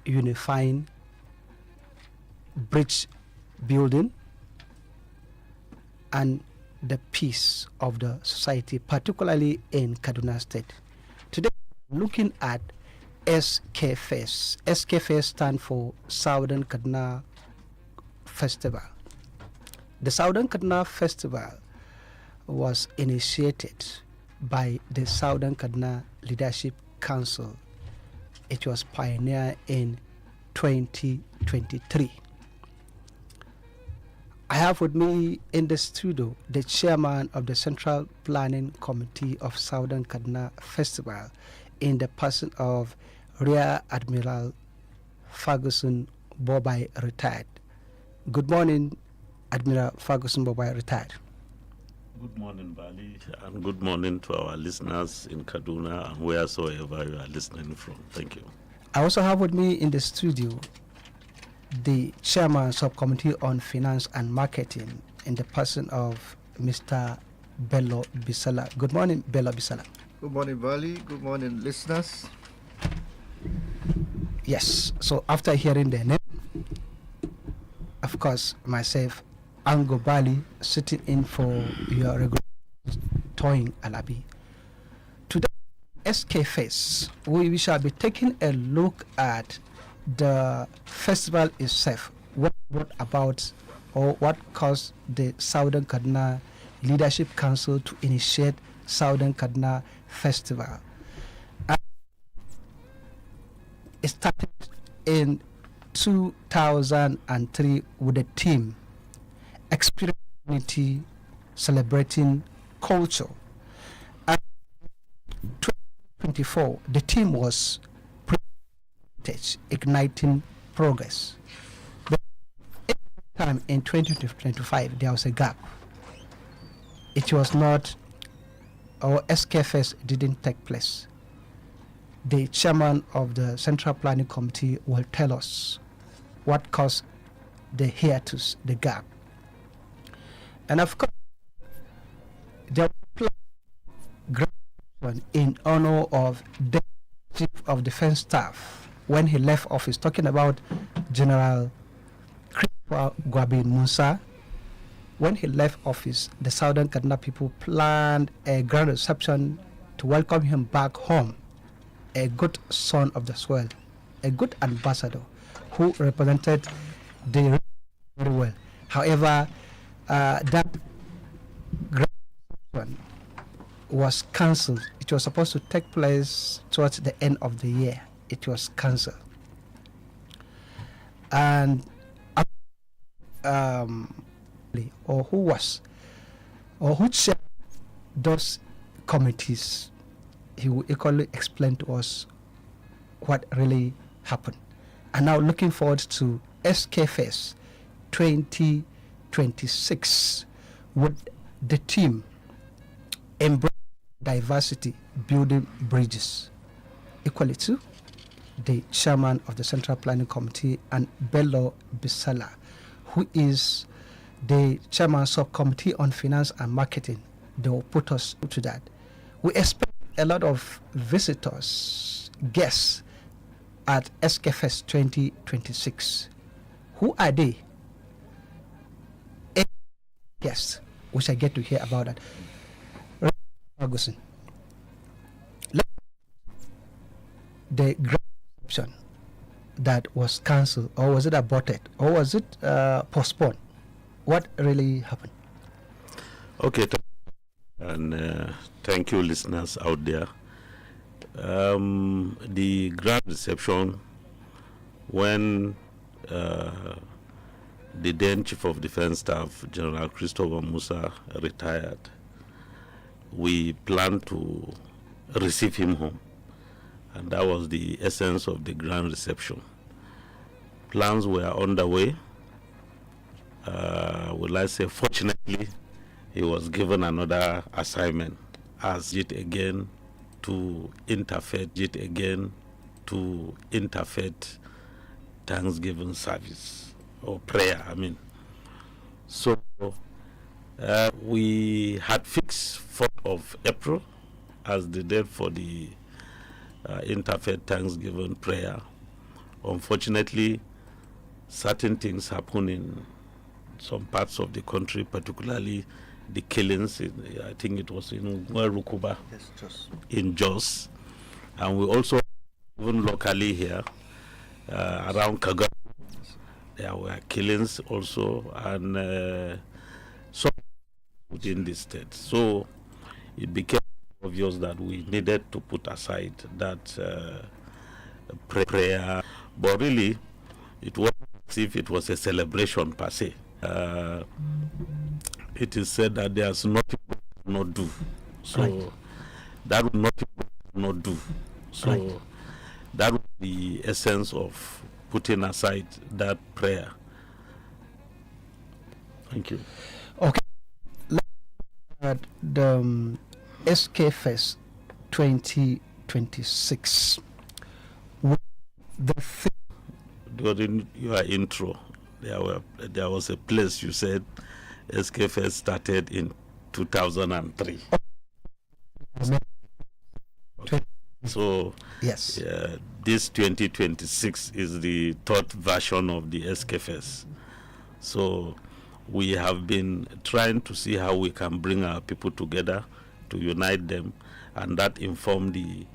unifying, bridge building, and the peace of the society, particularly in Kaduna State. Today, we're looking at SKFEST. SKFEST stands for Southern Kaduna Festival. The Southern Kaduna Festival was initiated by the Southern Kaduna Leadership Council. It was pioneered in 2023. I have with me in the studio the chairman of the Central Planning Committee of Southern Kaduna Festival, in the person of Rear Admiral Ferguson BOBAI, retired. Good morning, Admiral Ferguson BOBAI, retired. Good morning, Bally, and good morning to our listeners in Kaduna and wheresoever you are listening from. Thank you. I also have with me in the studio the chairman subcommittee on finance and marketing, in the person of Mr. BELLO BISSALLAH. Good morning, BELLO BISSALLAH. Good morning, Bally. Good morning, listeners. Yes, so after hearing the name, of course, myself, Ango Bally, sitting in for your regular Toying Alabi. Today, SKFEST, we shall be taking a look at the festival itself, what brought about or what caused the Southern Kaduna Leadership Council to initiate Southern Kaduna Festival. And it started in 2003 with a theme, Experience Unity, Celebrating Culture. And 2024, the theme was Igniting Progress. But every time in 2025 there was a gap. It was not, or SKFEST didn't take place. The chairman of the Central Planning Committee will tell us what caused the hiatus, the gap. And of course, there was a plan in honor of the Chief of Defense Staff when he left office, talking about General Christopher Gwabin Musa. When he left office, the Southern Kaduna people planned a grand reception to welcome him back home. A good son of the soil, a good ambassador who represented the region very well. However, that grand reception was cancelled. It was supposed to take place towards the end of the year. It was cancelled. And or who chaired those committees, he will equally explain to us what really happened. And now looking forward to SKFEST 2026 with the theme Embrace Diversity, Building Bridges. Equally to the chairman of the Central Planning Committee, and BELLO BISSALLAH, who is the chairman subcommittee on finance and marketing. They will put us to that. We expect a lot of visitors, guests at SKFEST 2026. Who are they? Guests. We shall get to hear about that. Ferguson. The grand reception that was cancelled, or was it aborted, or was it postponed? What really happened? Okay, and thank you, listeners out there. The grand reception, when the then Chief of Defense Staff, General Christopher Musa, retired, we planned to receive him home. And that was the essence of the grand reception. Plans were underway. Will I say, fortunately, he was given another assignment as yet again to interfaith, Thanksgiving service or prayer, I mean. So we had fixed 4th of April as the date for the interfaith Thanksgiving prayer. unfortunately, certain things happen in some parts of the country, particularly the killings. I think it was in Rukuba, Yes, just. in Jos, and we also, even locally here, around Kaga, there were killings also, and some within the state. So it became obvious that we needed to put aside that prayer, but really, it was as if it was a celebration per se. It is said that there's nothing God cannot do. So Right. that would nothing God cannot do. So Right. that was the essence of putting aside that prayer. Thank you. Okay. Let's look at the SKFEST 2026. The During your intro, there was a place you said SKFEST started in 2003. So yes. this 2026 is the third version of the SKFEST. So we have been trying to see how we can bring our people together to unite them, and that informed the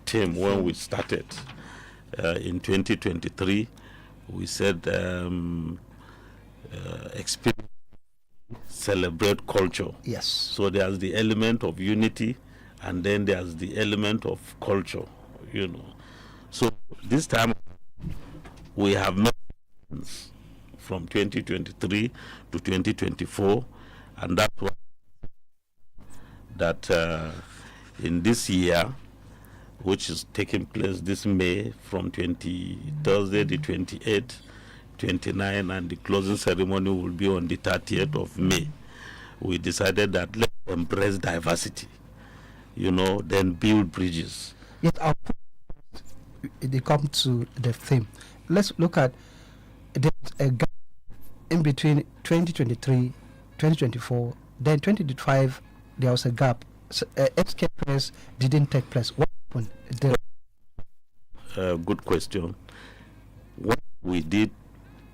team when we started. In 2023, we said experience, celebrate culture. Yes. So there's the element of unity, and then there's the element of culture, you know. So this time we have met from 2023 to 2024, and that's why that in this year, which is taking place this May from Thursday the 28th, 29th, and the closing ceremony will be on the 30th of May. We decided that let's embrace diversity, you know, then build bridges. Yes, they come to the theme. Let's look at there's a gap in between 2023, 2024, then 2025. There was a gap. So, SKFEST didn't take place. What happened? Good question. When we did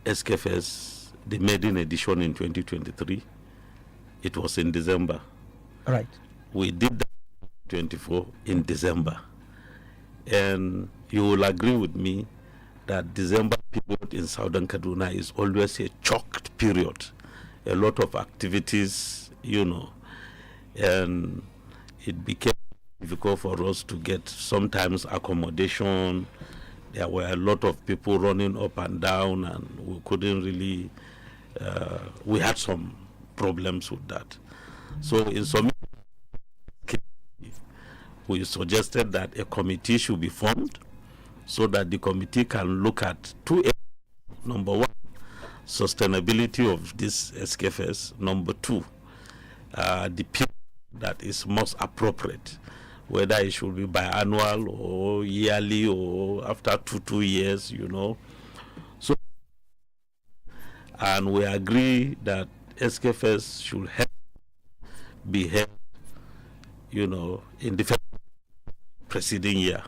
SKFEST, the maiden edition in 2023, it was in December. Right. We did that 24 in December. And you will agree with me that December period in Southern Kaduna is always a choked period. A lot of activities, you know, and it became difficult for us to get sometimes accommodation. There were a lot of people running up and down, and we couldn't really, we had some problems with that. So in some cases, we suggested that a committee should be formed so that the committee can look at two areas. Number one, sustainability of this SKFEST. Number two, the period that is most appropriate, whether it should be biannual or yearly or after two years, you know. So, and we agree that SKFEST should be held, you know, in the preceding year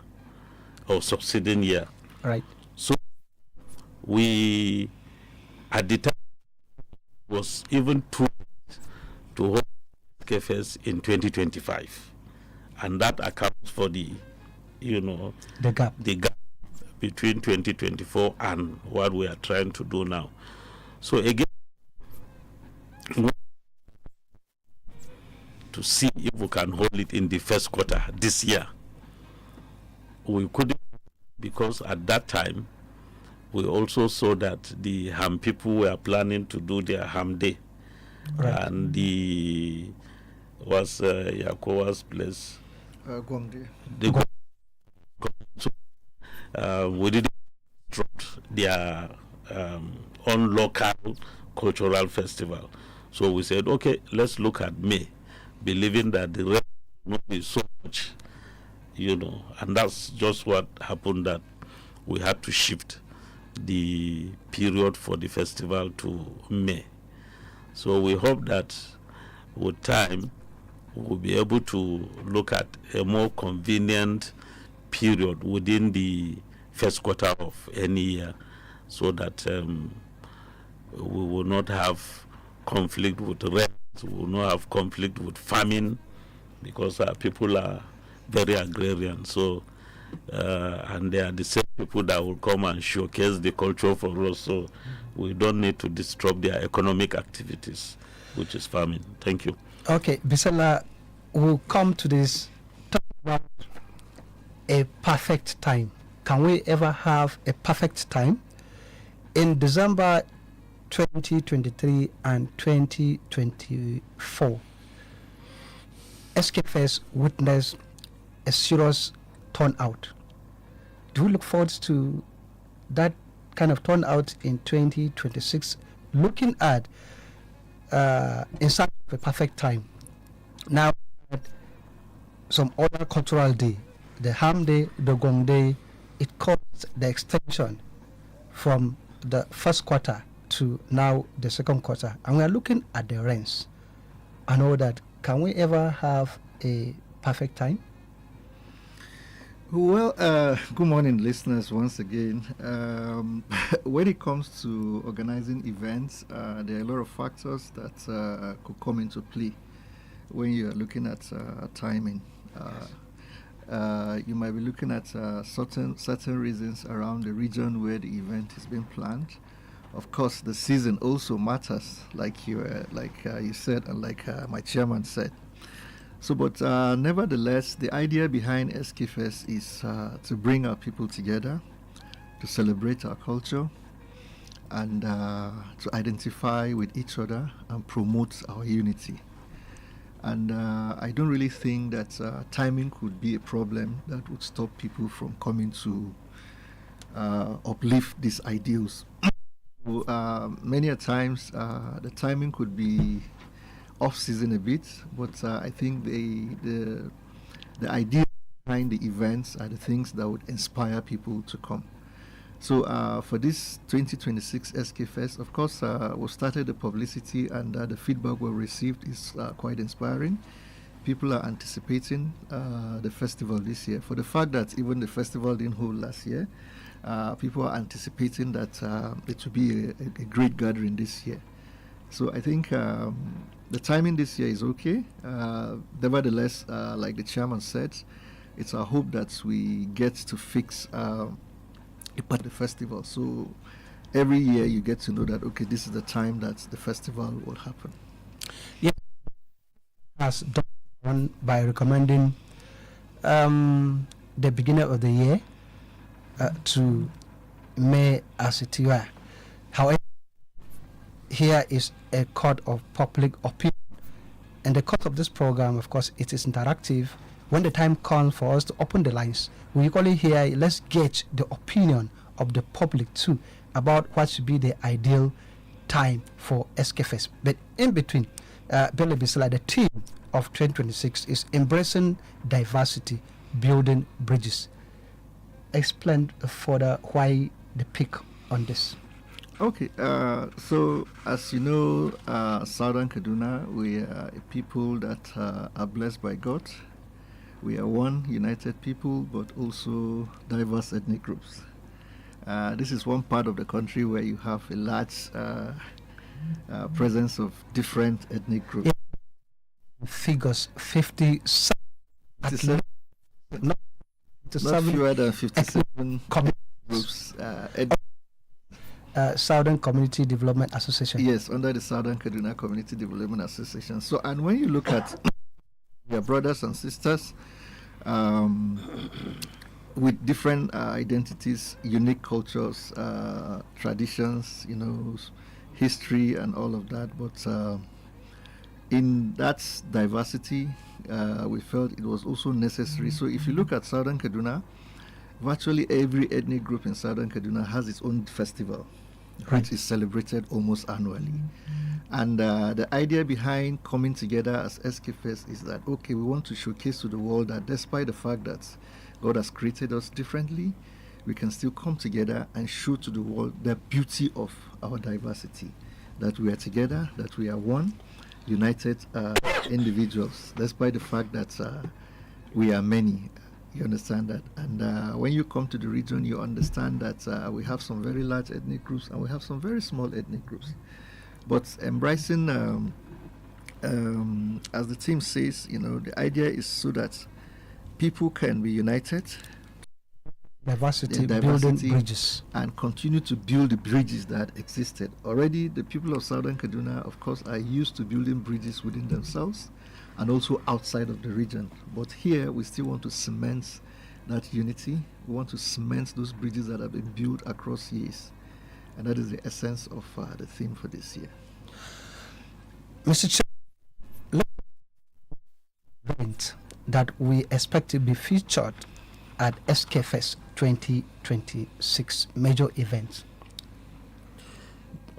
or succeeding year. Right. So we, at the time, was even too late to hold SKFEST in 2025, and that accounts for the, you know, The gap. between 2024 and what we are trying to do now. So again, to see if we can hold it in the first quarter this year. We couldn't, because at that time we also saw that the Ham people were planning to do their Ham Day. Right. And the was Yakowa's place. Gwangdi. So, we didn't disrupt their own local cultural festival. So we said, okay, let's look at May, believing that the rest will not be so much, you know, and that's just what happened, that we had to shift the period for the festival to May. So we hope that with time we'll be able to look at a more convenient period within the first quarter of any year, so that we will not have conflict with rent, we will not have conflict with famine, because people are very agrarian. So and they are the same people that will come and showcase the culture for us, so we don't need to disrupt their economic activities, which is farming. Thank you. Okay, BISSALLAH, we'll come to this, talk about a perfect time. Can we ever have a perfect time? In December 2023 and 2024, SKFEST witnessed a serious turnout. Do we look forward to that kind of turnout in 2026? Looking at in search of a perfect time. Now, some other cultural day, the Ham Day, the Gong Day, it caused the extension from the first quarter to now the second quarter, and we are looking at the rents. I know that. Can we ever have a perfect time? Well, good morning, listeners, once again. When it comes to organizing events, there are a lot of factors that could come into play when you are looking at timing. You might be looking at certain reasons around the region where the event is being planned. Of course, the season also matters, like you said, and like my chairman said. So, but nevertheless, the idea behind SKFEST is to bring our people together, to celebrate our culture, and to identify with each other and promote our unity. And I don't really think that timing could be a problem that would stop people from coming to uplift these ideals. Many a times the timing could be off-season a bit, but I think the idea behind the events are the things that would inspire people to come. So for this 2026 SKFEST, of course, we started the publicity, and the feedback we received is quite inspiring. People are anticipating the festival this year. For the fact that even the festival didn't hold last year, people are anticipating that it will be a great gathering this year. So I think the timing this year is okay. Nevertheless, like the chairman said, it's our hope that we get to fix part of the festival. So every year you get to know that, okay, this is the time that the festival will happen. Yeah, as done by recommending the beginning of the year to May as it were. However, here is a court of public opinion, and the course of this program, of course, it is interactive. When the time comes for us to open the lines, we equally here, let's gauge the opinion of the public too about what should be the ideal time for SKFEST. But in between, BELLO, BISSALLAH, the theme of 2026 is embracing diversity, building bridges. Explain further why the pick on this. Okay, so as you know, Southern Kaduna, we are a people that are blessed by God. We are one united people, but also diverse ethnic groups. This is one part of the country where you have a large presence of different ethnic groups. Figures 57, not fewer than 57 groups. Southern Community Development Association. Yes, under the Southern Kaduna Community Development Association. So, and when you look at your brothers and sisters with different identities, unique cultures, traditions, history and all of that, but in that diversity, we felt it was also necessary. So if you look at Southern Kaduna, virtually every ethnic group in Southern Kaduna has its own festival, which is celebrated almost annually. And the idea behind coming together as SKFEST is that, okay, we want to showcase to the world that despite the fact that God has created us differently, we can still come together and show to the world the beauty of our diversity, that we are together, that we are one, united individuals, despite the fact that we are many. You understand that? And when you come to the region, you understand that we have some very large ethnic groups and we have some very small ethnic groups. But embracing, as the team says, the idea is so that people can be united, diversity, building bridges, and continue to build the bridges that existed. Already, the people of Southern Kaduna, of course, are used to building bridges within themselves and also outside of the region. But here, we still want to cement that unity. We want to cement those bridges that have been built across years. And that is the essence of the theme for this year. Mr. Chair, event that we expect to be featured at SKFEST 2026, major events.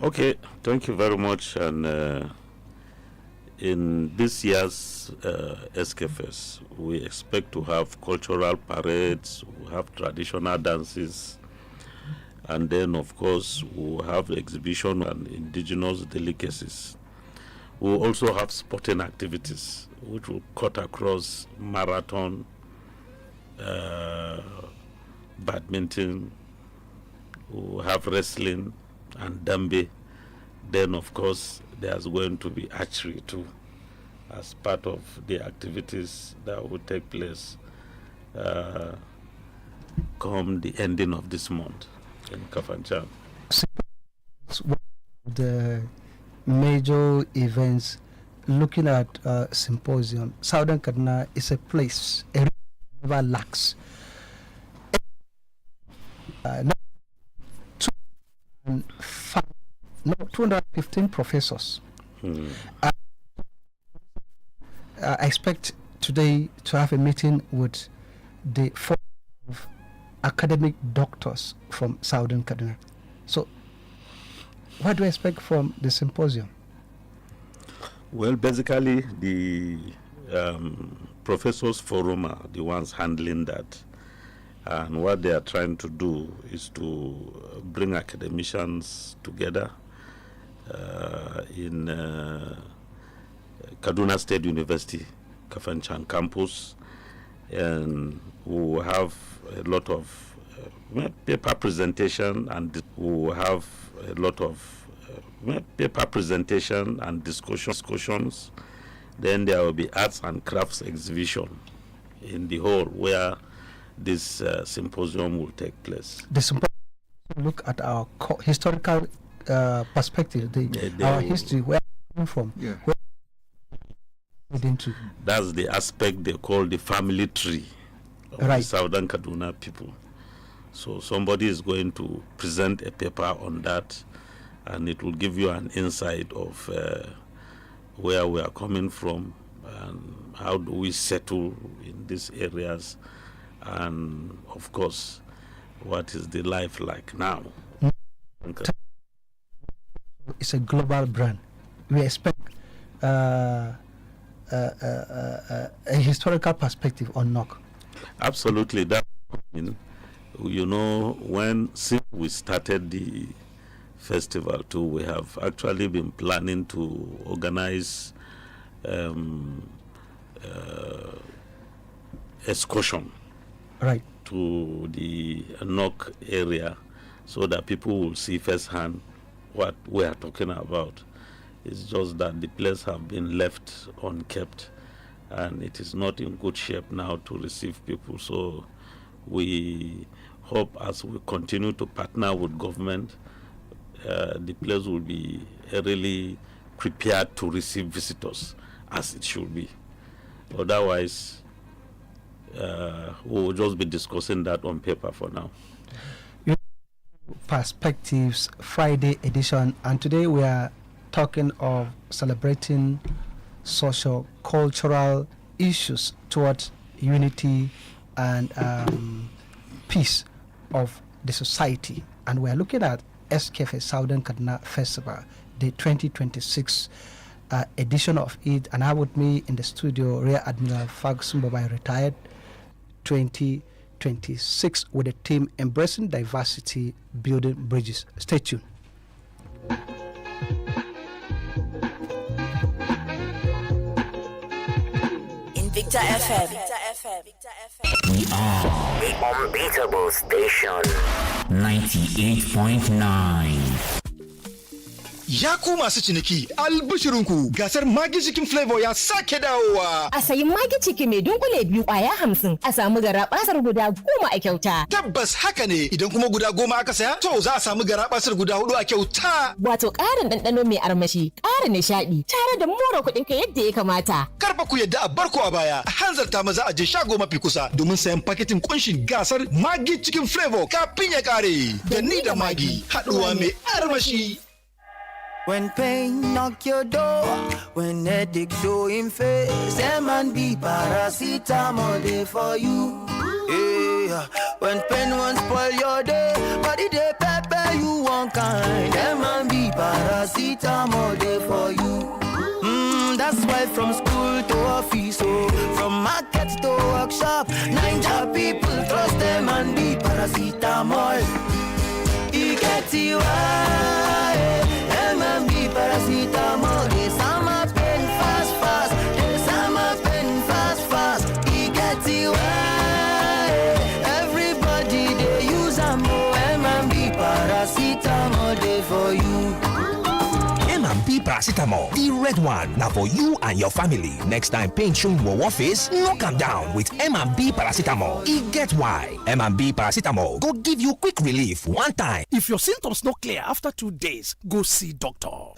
Okay, thank you very much. And in this year's SKFEST, we expect to have cultural parades, we have traditional dances, and then, of course, we'll have exhibition and indigenous delicacies. We'll also have sporting activities, which will cut across marathon, badminton, we'll have wrestling and dambe. Then, of course, there's going to be archery too, as part of the activities that will take place come the ending of this month in Kafanchan. The major events, looking at symposium, Southern Kaduna is a place it never lacks. 215 professors. I expect today to have a meeting with the 4 academic doctors from Southern Kaduna. So, what do I expect from the symposium? Well, basically, the professors forum are the ones handling that. And what they are trying to do is to bring academicians together in Kaduna State University, Kafanchan campus, and we will have a lot of paper presentation, and we will have a lot of paper presentation and discussions. Then there will be arts and crafts exhibition in the hall where this symposium will take place. The symposium look at our historical perspective, our history, where we come from. Yeah. Into. That's the aspect they call the family tree of the Southern Kaduna people. So somebody is going to present a paper on that, and it will give you an insight of where we are coming from and how do we settle in these areas, and of course, what is the life like now? It's a global brand. We expect a historical perspective on NOC. Absolutely. That, since we started the festival too, we have actually been planning to organize excursion to the NOC area, so that people will see firsthand what we are talking about. It's just that the place have been left unkept, and it is not in good shape now to receive people. So we hope, as we continue to partner with government, the place will be really prepared to receive visitors as it should be. Otherwise, we'll just be discussing that on paper for now. Perspectives Friday edition, and today we are talking of celebrating social cultural issues towards unity and peace of the society, and we are looking at SKFEST Southern Kaduna Festival, the 2026 edition of it. And I have with me in the studio Rear Admiral FERGUSON BOBAI, retired, 2026, with a team embracing diversity, building bridges. Stay tuned. Invicta FM. We are the unbeatable station. 98.9. Ya ku masu ciniki, albishirinku gasar Magi Chicken Flavor ya sake dawowa. A sayi Magi Chicken mai dunkule 2 kwaya 50 a samu garabasar guda 10 a kyauta. Tabbas haka ne, idan kuma guda 10 aka saya, to za a samu garabasar guda 4 a kyauta. Wato ƙarin ɗanɗano mai armashi, ƙara nishaɗi, tare da more kuɗinka yadda ya kamata. Karfa ku yadda a barko a baya, a hanzarta maza a je shago mafi kusa domin sayan paketin kunshin gasar Magi Chicken Flavor kafin ya kare. Da ni da Magi, haɗuwa mai armashi. When pain knock your door, when headache show in face, M&B paracetamol there for you. Yeah, when pain won't spoil your day, body they pepper you one kind. M&B paracetamol there for you. That's why from school to office, oh, from market to workshop, Ninja people trust M&B paracetamol. You get you M&B paracetamol, they summer pain fast, they summer pain fast. You get you everybody they use M&B paracetamol, they for you. M&B paracetamol, the red one. Now for you and your family. Next time pain show in your face, knock them down with M&B paracetamol. It get why. M&B paracetamol go give you quick relief one time. If your symptoms not clear after 2 days, go see doctor.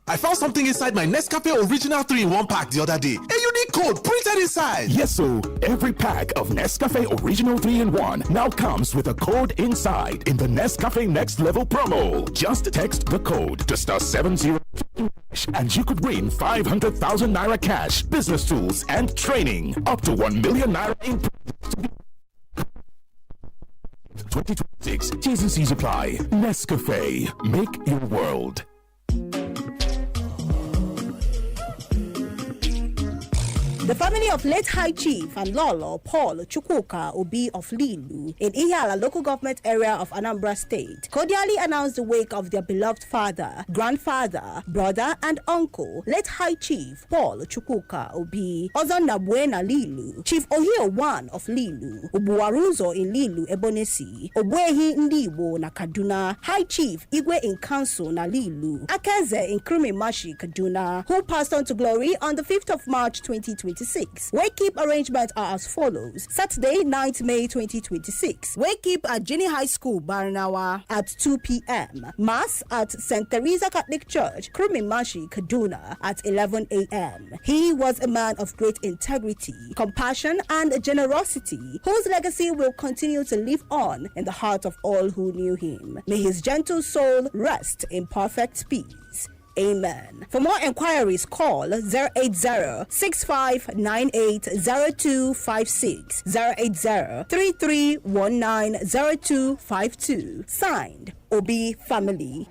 I found something inside my Nescafe Original 3-in-1 pack the other day. A unique code printed inside. Yes, so every pack of Nescafe Original 3-in-1 now comes with a code inside in the Nescafe Next Level promo. Just text the code to *70 and you could win 500,000 naira cash, business tools, and training. Up to 1 million naira in 2026. T's and C's apply. Nescafe. Make your world. The family of late High Chief and Lolo Paul Chukwuka Obi of Lilu in Ihiala local government area of Anambra State cordially announced the wake of their beloved father, grandfather, brother, and uncle, late High Chief Paul Chukwuka Obi, Ozonna Buena Lilu, Chief Ohio 1 of Lilu, Ubuwaruzo in Lilu Ebonesi, Obwehi Ndibo na Kaduna, High Chief Igwe in Council na Lilu, Akaze in Krumi Mashi Kaduna, who passed on to glory on the 5th of March 2026. Wake-keep arrangements are as follows. Saturday, 9th May 2026. Wake-keep at Jenny High School, Barnawa at 2 p.m. Mass at St. Teresa Catholic Church, Krumimashi, Kaduna at 11 a.m. He was a man of great integrity, compassion, and generosity, whose legacy will continue to live on in the heart of all who knew him. May his gentle soul rest in perfect peace. Amen. For more inquiries, call 080-6598-0256, 080-3319-0252. Signed, Obi Family.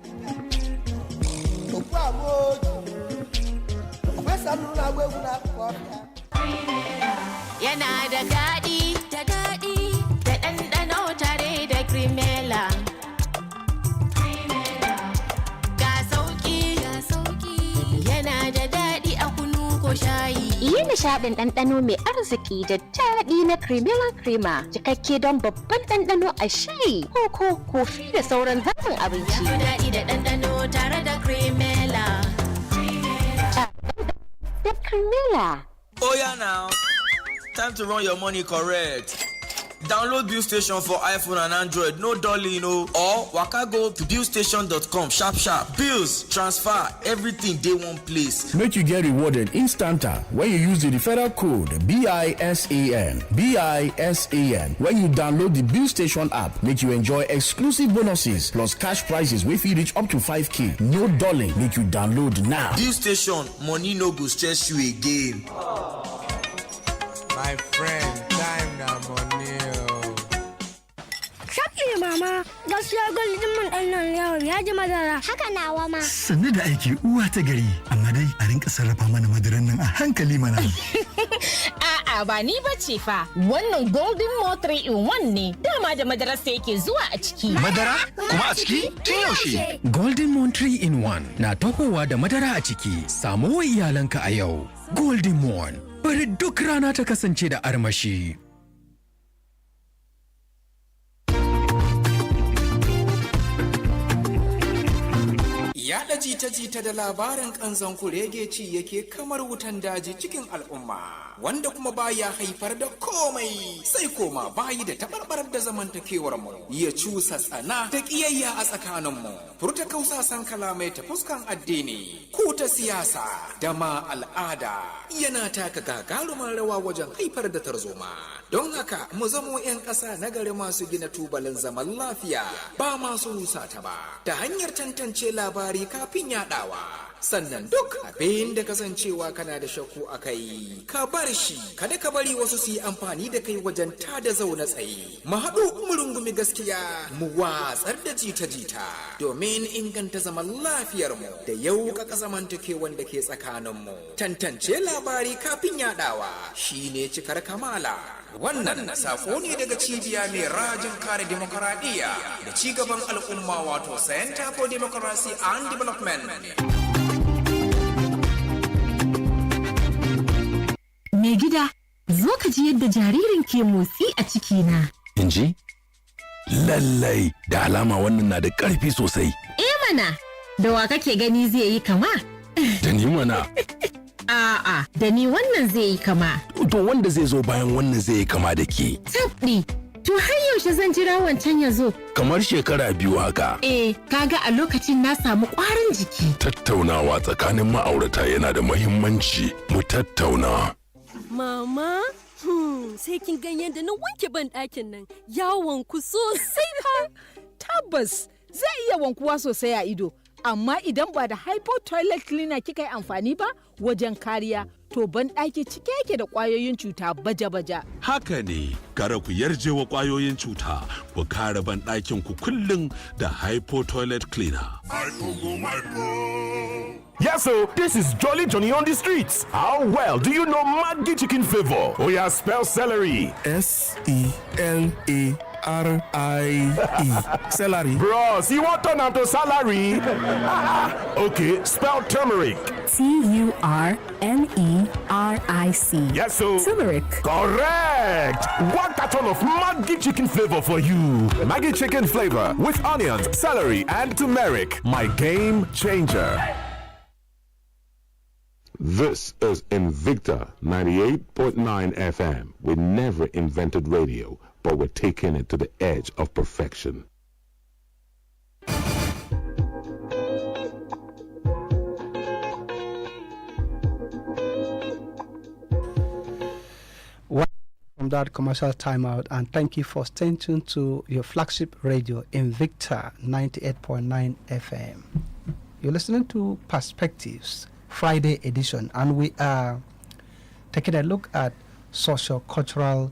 Yana da daɗi, da ɗanɗano tare da Crimella. Yi nishaɗin ɗanɗano mai arziki da daɗi na Cremella Crema, cikakke don babban ɗanɗano a shayi, koko, kofi da sauran zaɓin abinci. Daɗi da ɗanɗano tare da Cremella. Da Cremella. Oh yeah now, time to run your money correct. Download Bill Station for iPhone and Android, no dolly, or waka go to billstation.com sharp. Bills, transfer, everything dey one place. Make you get rewarded instanta when you use the referral code BISAN. When you download the Bill Station app, make you enjoy exclusive bonuses plus cash prizes wey fit reach up to 5k. No dolly, make you download now. Bill Station, money no go stress you again. My friend, time na money. Shafi mama, gaskiya gwaldin mun ɗan nan yawon ya ji madara. Haka nawa ma. Sannu da aiki uwa ta gari, amma dai a rinka sarrafa mana madaran nan a hankali mana. A'a ba ni bace fa. Wannan Golden Mo 3-in-1 ne. Dama da madarar sa yake zuwa a ciki. Madara? Kuma a ciki? Tun yaushe? Golden Mo 3-in-1 na tahowa da madara a ciki. Samo wa iyalanka a yau. Golden Mo, bari duk rana ta kasance da armashi. Yaɗa jita-jita da labarin ƙanzon kurege ci yake kamar wutan daji cikin al'umma, wanda kuma baya haifar da komai sai koma bayi da tabarbarar da zamantakewar mu, ya cusa tsana da ƙiyayya a tsakanin mu, furta kausasan kalamai ta fuskan addini ko ta siyasa da ma al'ada yana taka gagarumin rawa wajen haifar da tarzoma. Don haka mu zamo 'yan ƙasa na gari masu gina tubalin zaman lafiya ba masu rusa ta ba, ta hanyar tantance labari kafin yaɗawa. Sannan duk abin da kasancewa kana da shakku a kai, ka bar shi, kada ka bari wasu su yi amfani da kai wajen tada zaune tsaye. Mu haɗu mu rungumi gaskiya, mu watsar da jita-jita domin inganta zaman lafiyarmu da yauƙaƙa zamantakewan da ke tsakaninmu. Tantance labari kafin yaɗawa shine cikar kamala. Wannan sako ne daga cibiya mai rajin kare demokaradiyya da cigaban al'umma, wato Center for Democracy and Development. Mai gida, zo ka ji yadda jaririn ke motsi a cikina. In ji? Lallai da alama wannan na da ƙarfi sosai. Mana, da wa kake gani zai yi kama? Da ni mana. A'a, da ni wannan zai yi kama. To wanda zai zo bayan wannan zai yi kama da ke. Tabɗi, to har yaushe zan jira wancan ya zo? Kamar shekara 2 haka. Kaga a lokacin na samu ƙwarin jiki. Tattaunawa tsakanin ma'aurata yana da muhimmanci. Mu tattauna. Mama, sai kin gan yadda na wanke ban ɗakin nan, ya wanku sosai fa. Tabbas zai iya wankuwa sosai a ido, amma idan ba da hypo toilet cleaner kika yi amfani ba wajen kariya, to ban ɗaki cike yake da ƙwayoyin cuta baja-baja. Haka ne, kara ku yarje wa ƙwayoyin cuta, ku kare ban ɗakin ku kullum da hypo toilet cleaner. Yes, so this is Jolly Johnny on the streets. How well do you know Maggi chicken flavor? Oh yeah, spell celery. SELARIE. Celery. Bros, you want turn out to salary? Okay, spell turmeric. TURMERIC. Yes, so turmeric. Correct. 1 carton of Maggi chicken flavor for you. Maggi chicken flavor with onions, celery, and turmeric. My game changer. This is Invicta 98.9 FM. We never invented radio, but we're taking it to the edge of perfection. From that commercial timeout, and thank you for staying tuned to your flagship radio, Invicta 98.9 FM. You're listening to Perspectives Friday edition, and we are taking a look at socio-cultural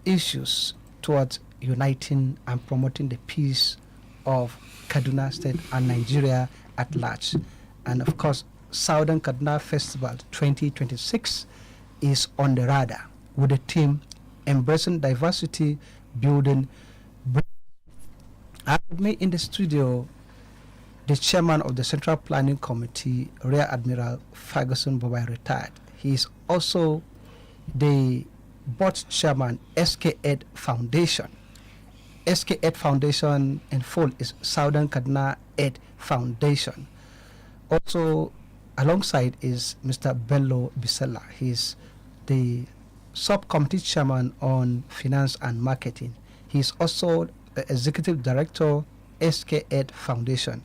issues towards uniting and promoting the peace of Kaduna State and Nigeria at large. And of course, Southern Kaduna Festival 2026 is on the radar with the theme Embracing Diversity, Building Bridges. I have me in the studio the chairman of the Central Planning Committee, Rear Admiral Ferguson BOBAI, retired. He is also the board chairman, SKFEST Foundation. SKFEST Foundation in full is Southern Kaduna Aid Foundation. Also, alongside is Mr. BELLO BISSALLAH. He is the subcommittee chairman on finance and marketing. He is also the executive director, SKFEST Foundation.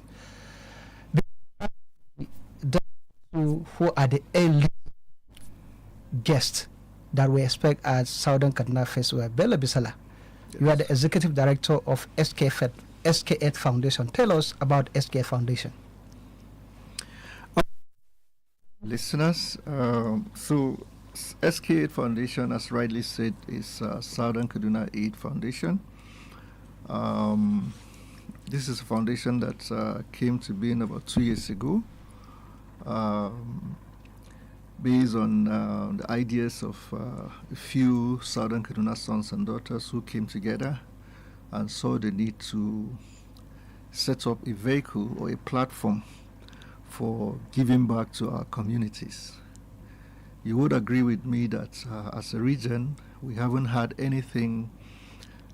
Who are the elite guests that we expect at Southern Kaduna Festival? BELLO BISSALLAH, you are the executive director of SKFEST Foundation. Tell us about SKFEST Foundation. Listeners, so SKFEST Foundation, as rightly said, is Southern Kaduna Aid Foundation. This is a foundation that came to be in about 2 years ago. Based on the ideas of a few Southern Kaduna sons and daughters who came together and saw the need to set up a vehicle or a platform for giving back to our communities. you would agree with me that as a region, we haven't had anything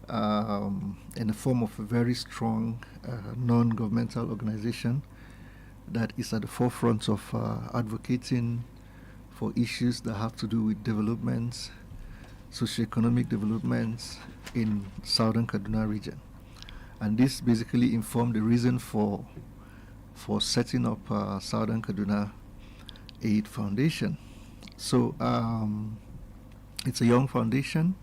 in the form of a very strong non-governmental organization that is at the forefront of advocating for issues that have to do with developments, socioeconomic developments in Southern Kaduna region. And this basically informed the reason for setting up Southern Kaduna Aid Foundation. So it's a young foundation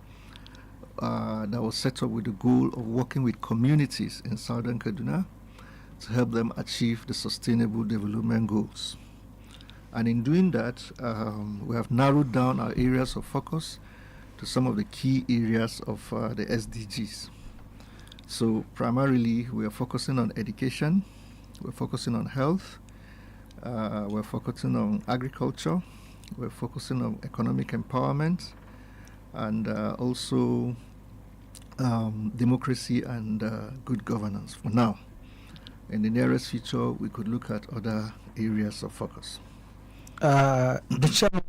that was set up with the goal of working with communities in Southern Kaduna to help them achieve the sustainable development goals. And in doing that, we have narrowed down our areas of focus to some of the key areas of the SDGs. So primarily, we are focusing on education, we're focusing on health, we're focusing on agriculture, we're focusing on economic empowerment, and also democracy and good governance for now. In the nearest future, we could look at other areas of focus. The chairman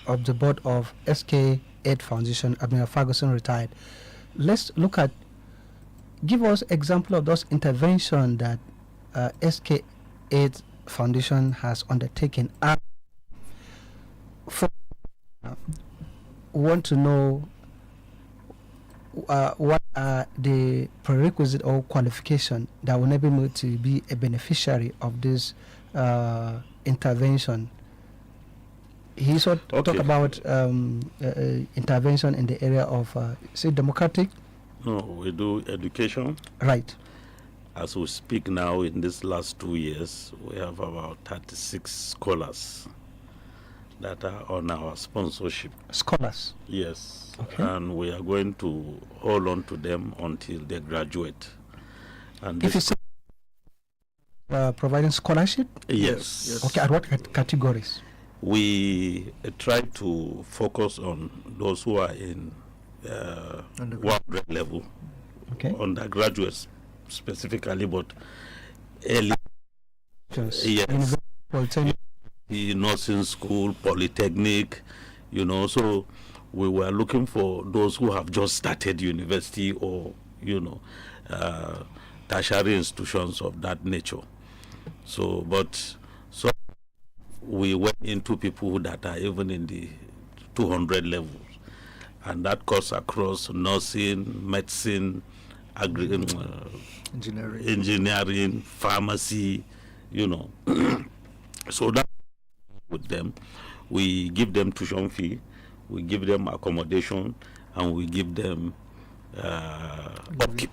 of the board of SKAID Foundation, Admiral Ferguson, retired. Let's look at, give us example of those interventions that SKAID Foundation has undertaken. Want to know what are the prerequisites or qualification that will enable me to be a beneficiary of this intervention. He also talk about intervention in the area of say democratic. No, we do education. Right. As we speak now, in these last 2 years, we have about 36 scholars that are on our sponsorship. Scholars? Yes. Okay. And we are going to hold on to them until they graduate. And if it's providing scholarship? Yes. Okay, at what categories? We try to focus on those who are in 100 level, okay, undergraduates specifically, but early, yes, the nursing school, polytechnic, you know. So we were looking for those who have just started university or, you know, tertiary institutions of that nature. So, but so we went into people that are even in the 200 levels, and that cuts across nursing, medicine, engineering, pharmacy, you know. So that with them, we give them tuition fee, we give them accommodation, and we give them upkeep.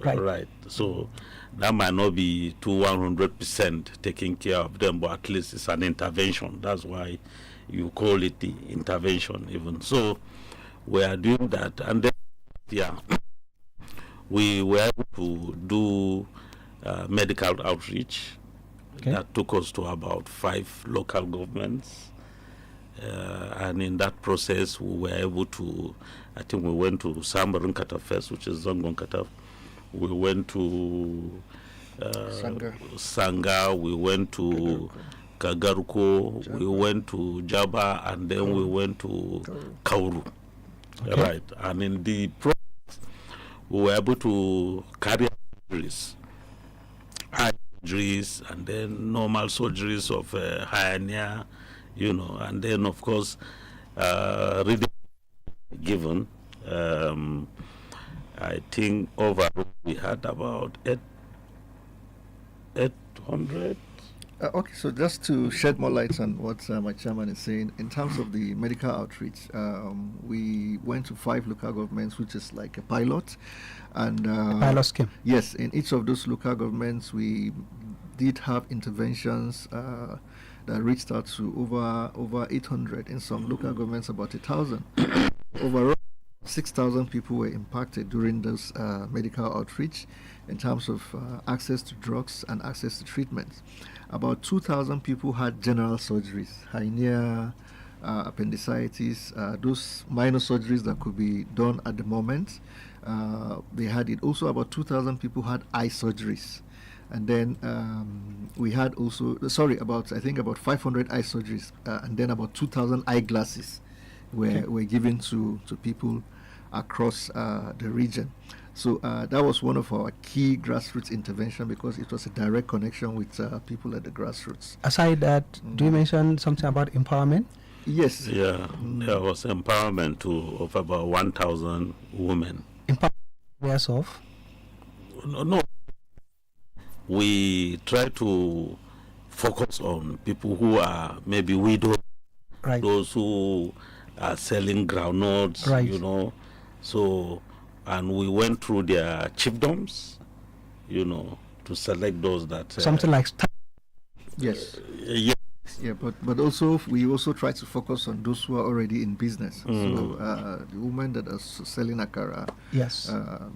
Right. So that might not be to 100% taking care of them, but at least it's an intervention. That's why you call it the intervention even. So we are doing that. And then, yeah, we were able to do medical outreach. Okay. That took us to about 5 local governments. And in that process, we were able to, I think we went to Sambarin Kataf first, which is Zangon Kataf. We went to Sanga, we went to Kagaruko, we went to Jaba, and then we went to Kauru. Okay. Right. And in the process, we were able to carry out surgeries, eye surgeries, and then normal surgeries of hernia, you know, and then, of course, reading given. I think overall we had about 800. Okay, so just to shed more light on what my chairman is saying, in terms of the medical outreach, we went to 5 local governments, which is like a pilot. And a pilot scheme. Yes, in each of those local governments, we did have interventions that reached out to over 800. In some local governments, about 1,000. Overall, 6,000 people were impacted during this medical outreach in terms of access to drugs and access to treatments. About 2,000 people had general surgeries, hernia, appendicitis, those minor surgeries that could be done at the moment. They had it. Also, about 2,000 people had eye surgeries. And then we had also, about 500 eye surgeries, and then about 2,000 eyeglasses were given to people across the region. So that was one of our key grassroots intervention, because it was a direct connection with people at the grassroots. Aside that, do you mention something about empowerment? Yes. Yeah, there was empowerment of about 1,000 women. Empowerment of? No. We try to focus on people who are maybe widows, right. Those who are selling groundnuts, right. you know. So, and we went through their chiefdoms, you know, to select those that... something like... Yes. Yeah. Yeah, but also we also try to focus on those who are already in business. So the women that are selling akara, yes, to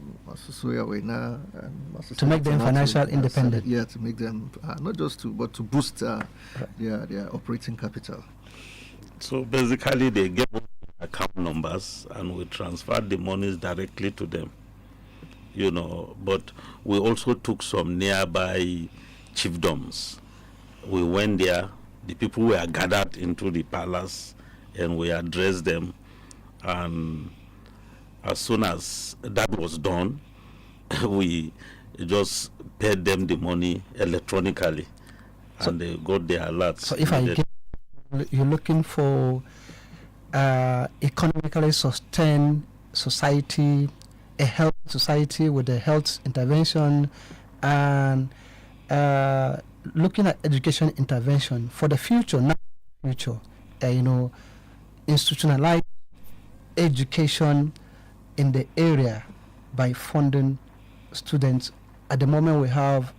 make them financial independent. Yeah, to make them not just to, but to boost their operating capital. So basically, they get account numbers, and we transferred the monies directly to them. You know, but we also took some nearby chiefdoms. We went there. The people were gathered into the palace, and we addressed them. And as soon as that was done, we just paid them the money electronically, and they got their alerts. So if you're looking for economically sustained society, a health society with a health intervention, and looking at education intervention for the future, not future, institutionalized education in the area by funding students. At the moment, we have,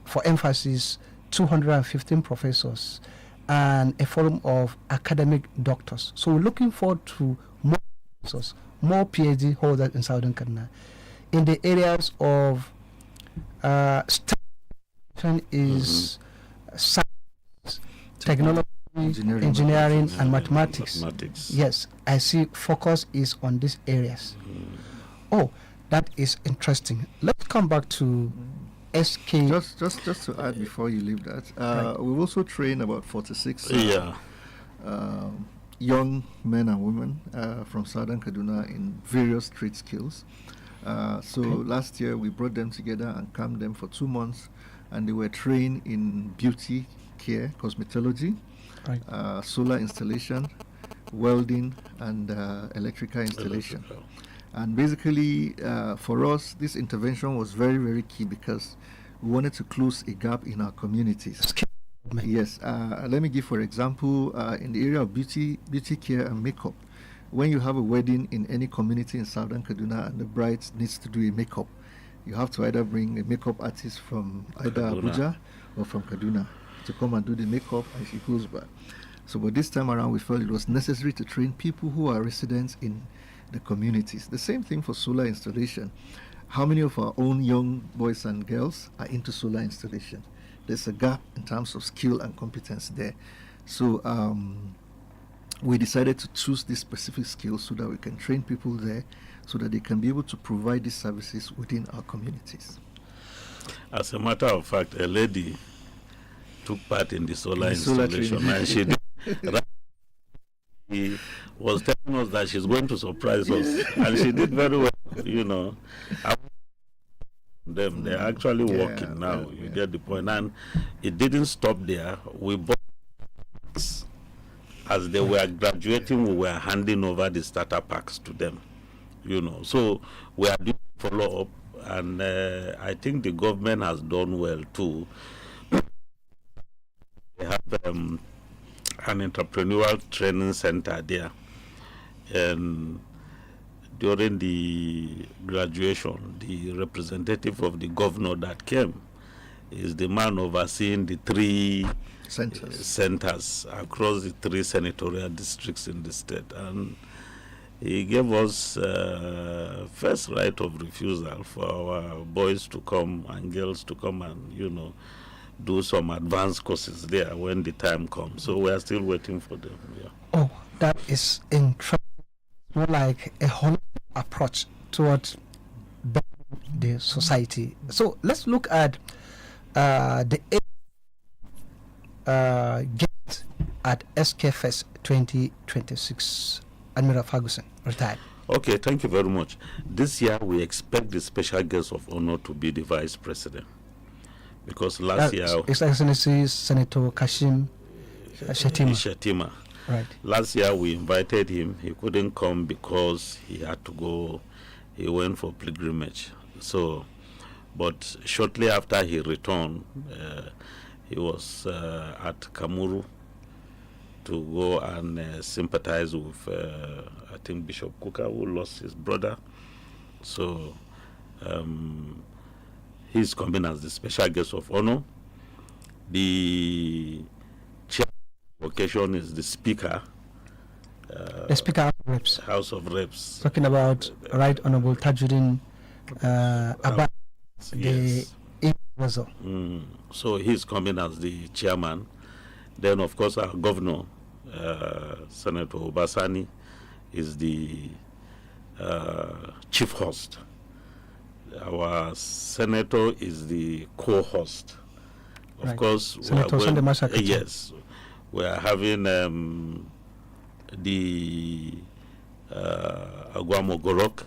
for emphasis, 215 professors and a forum of academic doctors. So we're looking forward to more professors, more PhD holders in Southern Kaduna in the areas of is science, technology, engineering and mathematics. Yes, I see focus is on these areas. Oh, that is interesting. Let's come back to SK. Just to add before you leave that, we've also trained about 46 young men and women from Southern Kaduna in various trade skills. Last year we brought them together and camped them for 2 months, and they were trained in beauty care, cosmetology, solar installation, welding, and electrical installation. And basically, for us, this intervention was very, very key because we wanted to close a gap in our communities. Yes. Let me give, for example, in the area of beauty care and makeup. When you have a wedding in any community in Southern Kaduna and the bride needs to do a makeup, you have to either bring a makeup artist from either Abuja or from Kaduna to come and do the makeup, and she goes back. So, but this time around, we felt it was necessary to train people who are residents in the communities. The same thing for solar installation. How many of our own young boys and girls are into solar installation? There's a gap in terms of skill and competence there. So we decided to choose this specific skill so that we can train people there so that they can be able to provide these services within our communities. As a matter of fact, a lady took part in the solar installation, and she he was telling us that she's going to surprise us, and she did very well, you know. They're actually working now. You get the point. And it didn't stop there. We bought, as they were graduating, we were handing over the starter packs to them, you know. So we are doing follow-up, and I think the government has done well too. They have an entrepreneurial training center there, and during the graduation, the representative of the governor that came is the man overseeing the 3 centers across the 3 senatorial districts in the state, and he gave us first right of refusal for our boys to come and girls to come and, you know, do some advanced courses there when the time comes. So we are still waiting for them. Yeah. Oh, that is interesting. More like a whole approach towards the society. So let's look at the guest at SKFEST 2026, Admiral Ferguson, retired. Okay, thank you very much. This year we expect the special guest of honor to be the Vice President, because last year His Excellency Senator Kashim Shettima. Right. Last year we invited him. He couldn't come because he had to go. He went for pilgrimage. So, but shortly after he returned, he was at Kamuru to go and sympathize with, I think, Bishop Kuka, who lost his brother. So he's coming as the special guest of honor. The chair occasion is the Speaker. The Speaker of Reps. House of Reps. Talking about Right Honorable Tajuddin Abba, the Invicta. So he's coming as the chairman. Then, of course, our governor, Senator Obasani, is the chief host. Our senator is the co-host. Of course, Senator Sunday Masaka. Yes, we are having the Agwamo Gorok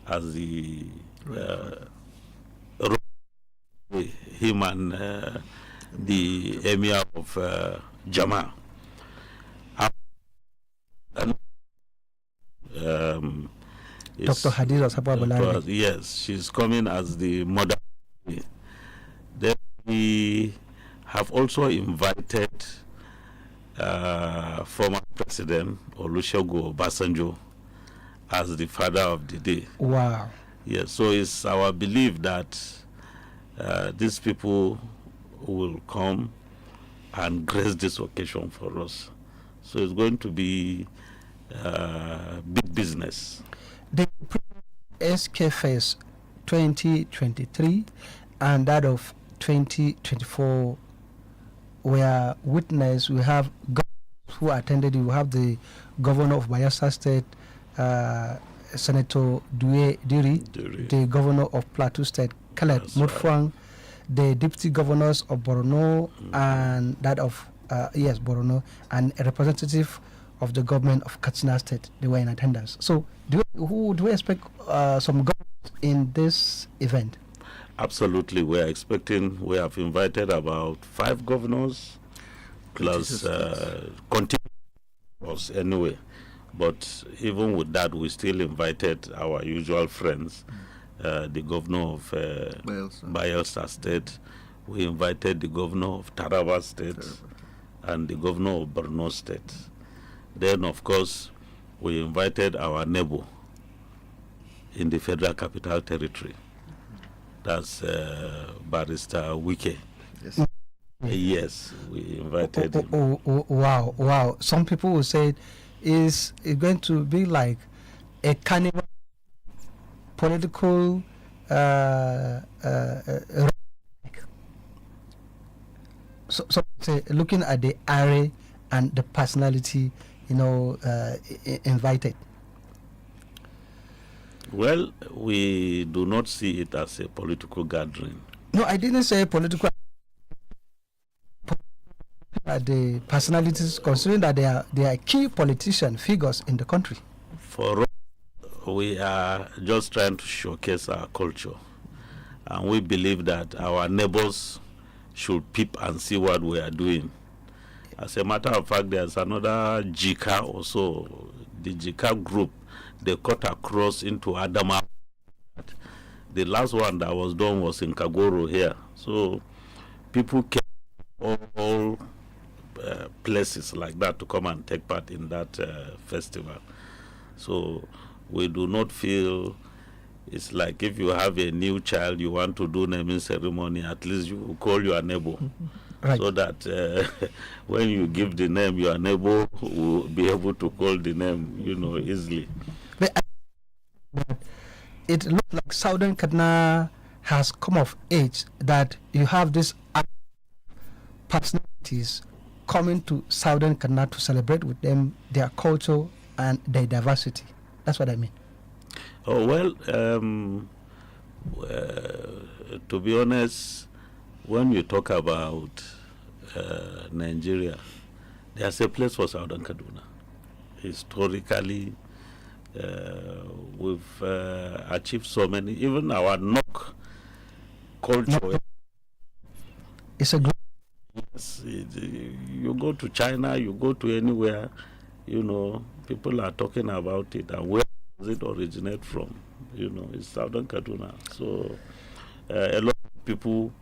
as the him and the emir of Jama. Dr. Hadiza Sabwa. Yes, she's coming as the mother. Then we have also invited former President Olusegun Obasanjo as the father of the day. Wow. Yes, so it's our belief that these people will come and grace this occasion for us. So it's going to be big business. The SKFEST 2023 and that of 2024 were witnessed. We have governors who attended it. We have the governor of Bayelsa State, Senator Due Diri, the governor of Plateau State, Khaled Mutfwang, the deputy governors of Borno and that of Borno, and a representative of the government of Katsina State. They were in attendance. So do we expect some governors in this event? Absolutely. We have invited about 5 governors plus continuous anyway. But even with that, we still invited our usual friends, the governor of Bayelsa State. We invited the governor of Taraba State and the governor of Borno State. Then, of course, we invited our neighbor in the Federal Capital Territory. That's Barrister Wike. Yes. Yes, we invited him. Wow. Some people will say it's going to be like a carnival political so say, looking at the array and the personality, invited. Well, we do not see it as a political gathering. No, I didn't say political. The personalities, considering that they are key politician figures in the country. For us, we are just trying to showcase our culture, and we believe that our neighbors should peep and see what we are doing. As a matter of fact, there's another JICA also. The JICA group, they cut across into ADMIRAL. The last one that was done was in Kagoro here. So people came all places like that to come and take part in that festival. So we do not feel it's like if you have a new child, you want to do naming ceremony, at least you call your neighbor. Right. So that when you give the name, your neighbor will be able to call the name, easily. But it looks like Southern Kaduna has come of age, that you have these personalities coming to Southern Kaduna to celebrate with them their culture and their diversity. That's what I mean. Oh, well, to be honest, when you talk about Nigeria, there's a place for Southern Kaduna. Historically, we've achieved so many. Even our knock culture. It's a good. Yes, you go to China, you go to anywhere, you know, people are talking about it, and where does it originate from? You know, it's Southern Kaduna. So a lot of people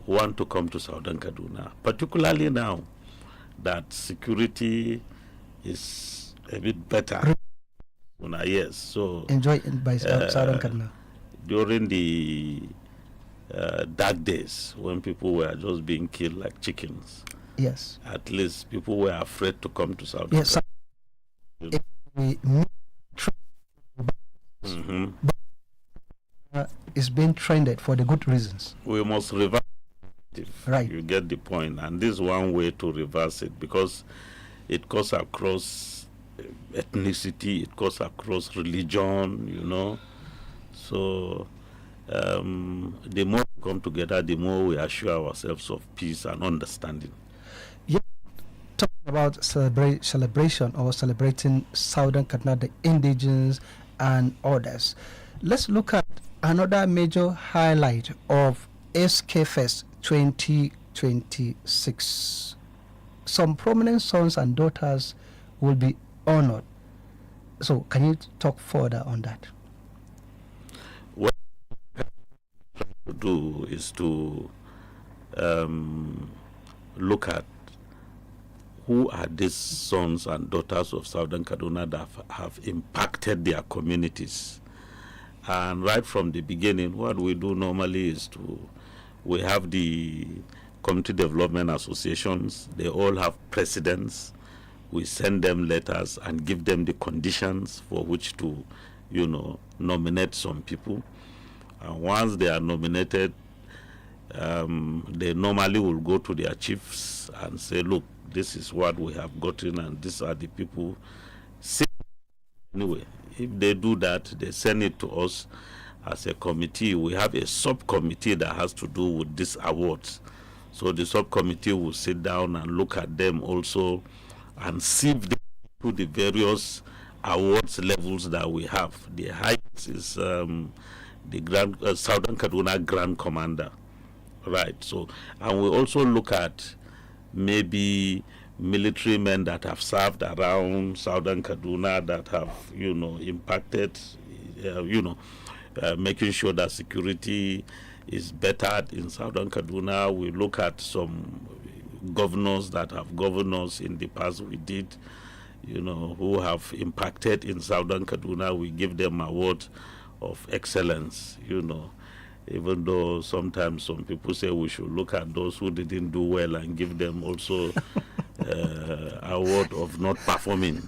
want to come to Southern Kaduna, particularly now that security is a bit better. Yes, so enjoy it by Southern Kaduna. During the dark days when people were just being killed like chickens. Yes. At least people were afraid to come to South Yes. Africa. It's been trended for the good reasons. We must reverse it. Right. You get the point. And this is one way to reverse it, because it goes across ethnicity, it goes across religion, you know. So the more we come together, the more we assure ourselves of peace and understanding. Yeah, talking about celebration or celebrating Southern Kaduna, the indigenous and others. Let's look at another major highlight of SKFEST 2026. Some prominent sons and daughters will be honored. So, can you talk further on that? What to do is to look at who are these sons and daughters of Southern Kaduna that have impacted their communities. And right from the beginning, what we do normally is we have the community development associations. They all have presidents. We send them letters and give them the conditions for which to, you know, nominate some people. And once they are nominated, they normally will go to their chiefs and say, look, this is what we have gotten and these are the people. Anyway, if they do that, they send it to us as a committee. We have a subcommittee that has to do with these awards. So the subcommittee will sit down and look at them also and sieve them to the various awards levels that we have. The highest is the Southern Kaduna Grand Commander, right? So, and we also look at maybe military men that have served around Southern Kaduna that have, you know, impacted, making sure that security is better in Southern Kaduna. We look at some governors that have governed us in the past. We did, you know, who have impacted in Southern Kaduna. We give them award of excellence, you know, even though sometimes some people say we should look at those who didn't do well and give them also award of not performing.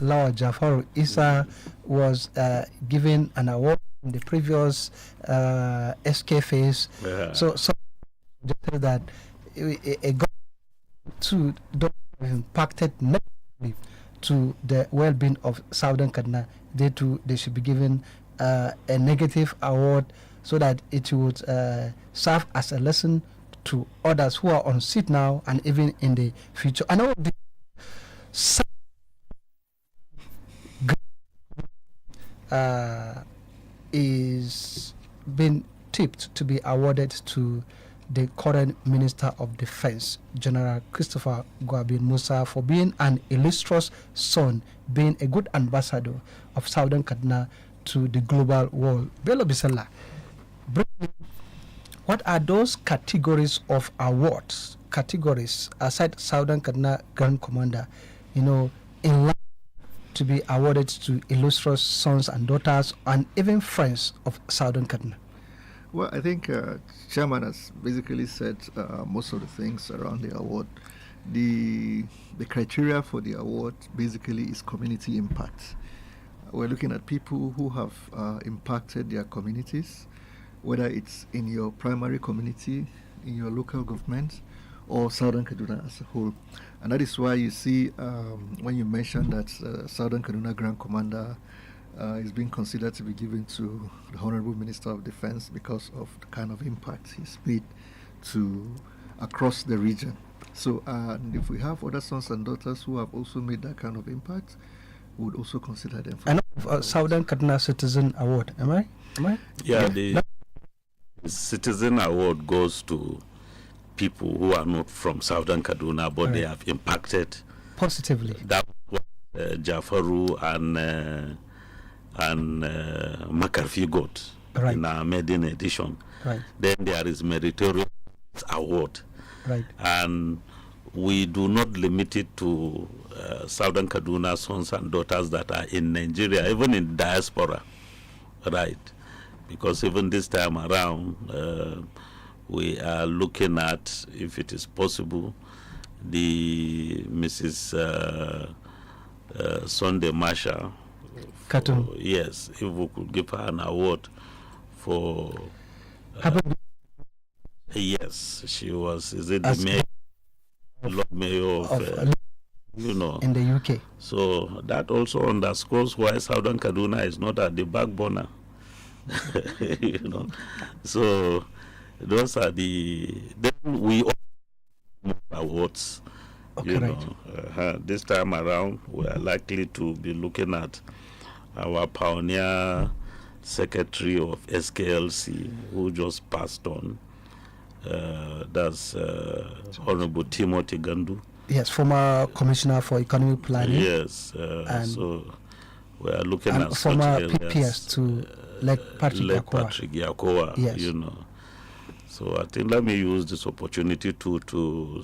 Lord Jafar Issa was given an award in the previous SKFEST. Yeah. So that a to don't impacted negatively to the well-being of Southern Kaduna. They should be given a negative award so that it would serve as a lesson to others who are on seat now and even in the future. I know the is being tipped to be awarded to the current Minister of Defense, General Christopher Gwabin Musa, for being an illustrious son, being a good ambassador of Southern Kaduna to the global world. Bello BISSALLAH, what are those categories of awards, aside Southern Kaduna Grand Commander, you know, in line to be awarded to illustrious sons and daughters and even friends of Southern Kaduna? Well, I think Chairman has basically said most of the things around the award. The criteria for the award basically is community impact. We're looking at people who have impacted their communities, whether it's in your primary community, in your local government, or Southern Kaduna as a whole. And that is why you see when you mention that Southern Kaduna Grand Commander is being considered to be given to the Honorable Minister of Defense because of the kind of impact he's made to across the region. So, and if we have other sons and daughters who have also made that kind of impact, we would also consider them. I know Southern Kaduna Citizen Award. Am I? Yeah, the Citizen Award goes to people who are not from Southern Kaduna, but they have impacted positively. That was Jafaru and Makarfi got in our maiden edition. Then there is Meritorious Award. And we do not limit it to Southern Kaduna sons and daughters that are in Nigeria, even in diaspora, because even this time around, we are looking at, if it is possible, the Mrs. Sunday Masha. Yes, if we could give her an award for... yes, she was, is it the mayor? Lord Mayor of in the UK. So that also underscores why Southern Kaduna is not at the back burner. So those are the. Then we all awards. This time around we are likely to be looking at our pioneer secretary of SKLC who just passed on. That's Honorable Timothy Gandu. Yes, former Commissioner for Economic Planning. Yes, so we are looking at former PPS to Patrick Yakowa. Yes. So I think let me use this opportunity to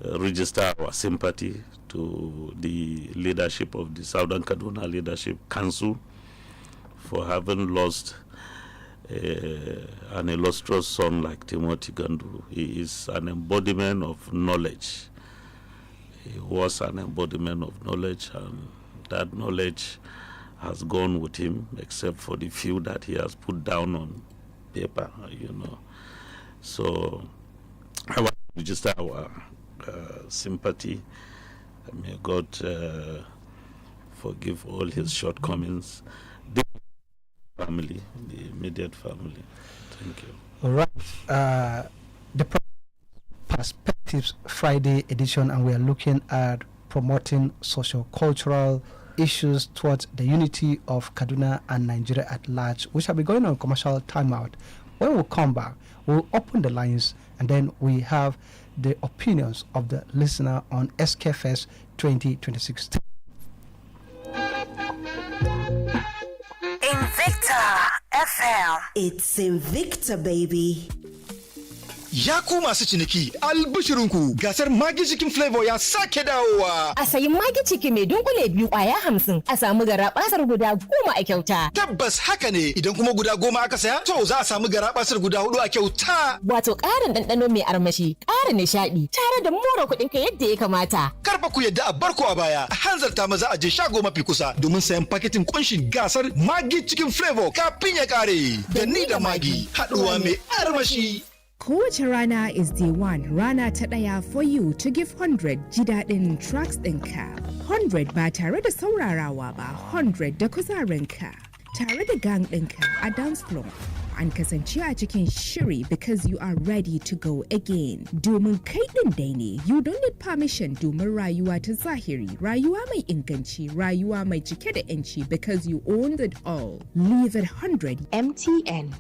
register our sympathy to the leadership of the Southern Kaduna Leadership Council for having lost an illustrious son like Timothy Gandu. He is an embodiment of knowledge. He was an embodiment of knowledge, and that knowledge has gone with him, except for the few that he has put down on paper, So I want to register our sympathy. May God forgive all his shortcomings. Family, the immediate family. Thank you. All right. The Perspectives Friday edition, and we are looking at promoting socio-cultural issues towards the unity of Kaduna and Nigeria at large. We shall be going on commercial timeout. When we come back, we'll open the lines, and then we have the opinions of the listener on SKFEST 2026. Invicta FM. It's Invicta, baby. Ya ku masu ciniki, albishirinku gasar Magi Chicken Flavor ya sake dawowa. A sayi Magi Chicken mai dunkule biyu kwaya 50 a samu garabasar guda 10 a kyauta. Tabbas haka ne, idan kuma guda 10 aka saya, to za a samu garabasar guda 4 a kyauta. Wato ƙarin ɗanɗano mai armashi, ƙara nishaɗi, tare da more kuɗin ka yadda ya kamata. Karfa ku yadda a barko a baya, a hanzarta maza a je shago mafi kusa domin sayan paketin kunshin gasar Magi Chicken Flavor kafin ya kare. Da ni da Magi, haɗuwa mai armashi. Kowace rana is day one, rana ta ɗaya for you to give 100 ji daɗin tracks ɗinka. 100 ba tare da saurarawa ba, 100 da kuzarinka. Tare da gang ɗinka a dance floor. An kasance a cikin shiri because you are ready to go again. Domin kai ɗin dai ne, you don't need permission domin rayuwa ta zahiri, rayuwa mai inganci, rayuwa mai cike da 'yanci because you owned it all. Leave it 100 MTN.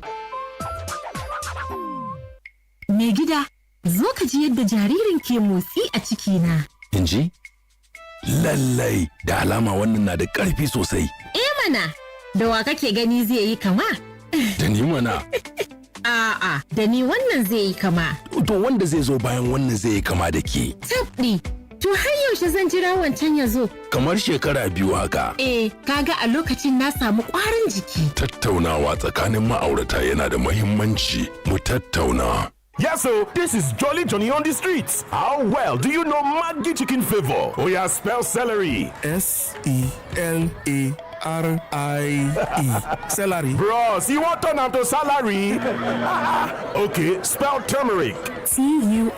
Mai gida, zo ka ji yadda jaririn ke motsi a cikina. In ji? Lallai, da alama wannan na da ƙarfi sosai. Mana, da wa kake gani zai yi kama? Da ni mana. A'a, da ni wannan zai yi kama. To wanda zai zo bayan wannan zai yi kama da ke. Tabɗi, to har yaushe zan jira wancan ya zo? Kamar shekara 2 haka. Kaga a lokacin na samu ƙwarin jiki. Tattaunawa tsakanin ma'aurata yana da muhimmanci. Mu tattauna. Yeah, so this is Jolly Johnny on the streets. How well do you know Maggi Chicken Flavor? Oh yeah, spell celery. SELARY. Celery. Bros, you want turn am to salary? Okay, spell turmeric. TURMERIC.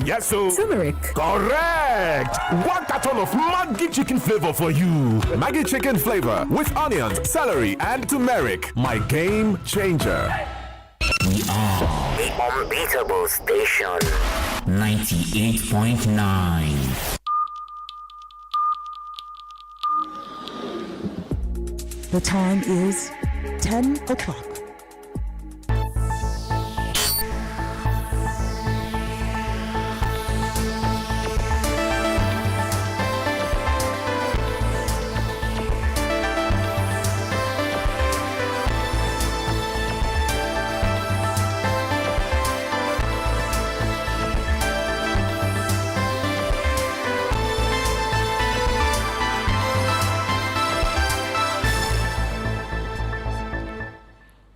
Yes, so. Turmeric. Correct. 1 carton of Maggi chicken flavor for you. Maggi chicken flavor with onions, celery, and turmeric. My game changer. We are the unbeatable station. 98.9. The time is 10 o'clock.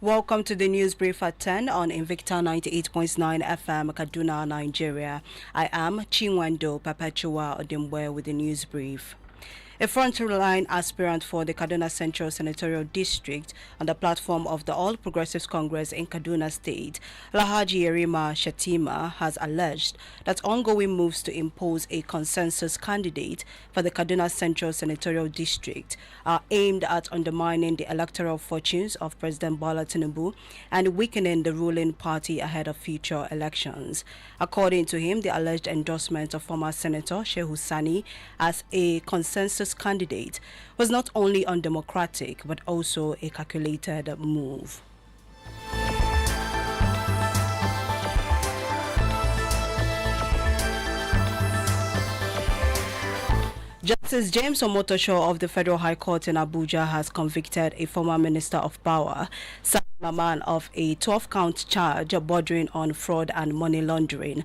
Welcome to the news brief at 10 on Invicta 98.9 FM, Kaduna, Nigeria. I am Chinwando Perpetua Odimwe with the news brief. A frontline aspirant for the Kaduna Central Senatorial District on the platform of the All Progressives Congress in Kaduna State, Alhaji Yerima Shatima, has alleged that ongoing moves to impose a consensus candidate for the Kaduna Central Senatorial District are aimed at undermining the electoral fortunes of President Bola Tinubu and weakening the ruling party ahead of future elections. According to him, the alleged endorsement of former Senator Shehu Sani as a consensus candidate was not only undemocratic but also a calculated move. Justice James Omotosho of the Federal High Court in Abuja has convicted a former Minister of Power, Maman, of a 12-count charge bordering on fraud and money laundering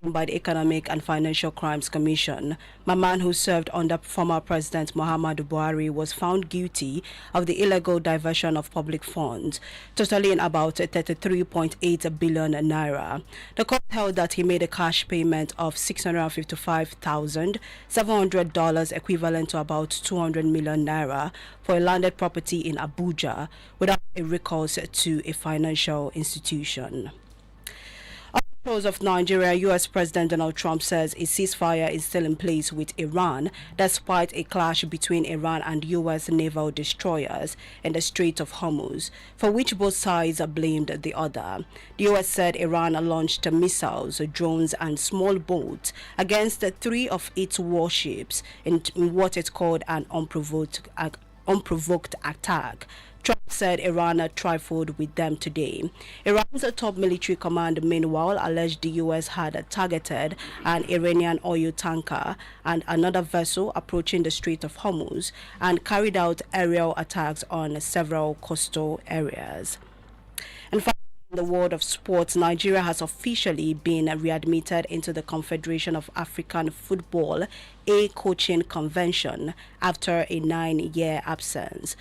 by the Economic and Financial Crimes Commission. Maman, who served under former President Muhammadu Buhari, was found guilty of the illegal diversion of public funds, totaling about 33.8 billion naira. The court held that he made a cash payment of $655,700, equivalent to about 200 million naira, for a landed property in Abuja without a recourse to a financial institution. Of Nigeria, U.S. President Donald Trump says a ceasefire is still in place with Iran, despite a clash between Iran and U.S. naval destroyers in the Strait of Hormuz, for which both sides blamed the other. The U.S. said Iran launched missiles, drones, and small boats against 3 of its warships in what it called an unprovoked attack. Trump said Iran trifled with them today. Iran's top military command, meanwhile, alleged the U.S. had targeted an Iranian oil tanker and another vessel approaching the Strait of Hormuz and carried out aerial attacks on several coastal areas. And finally, in the world of sports, Nigeria has officially been readmitted into the Confederation of African Football A coaching convention after a 9-year absence.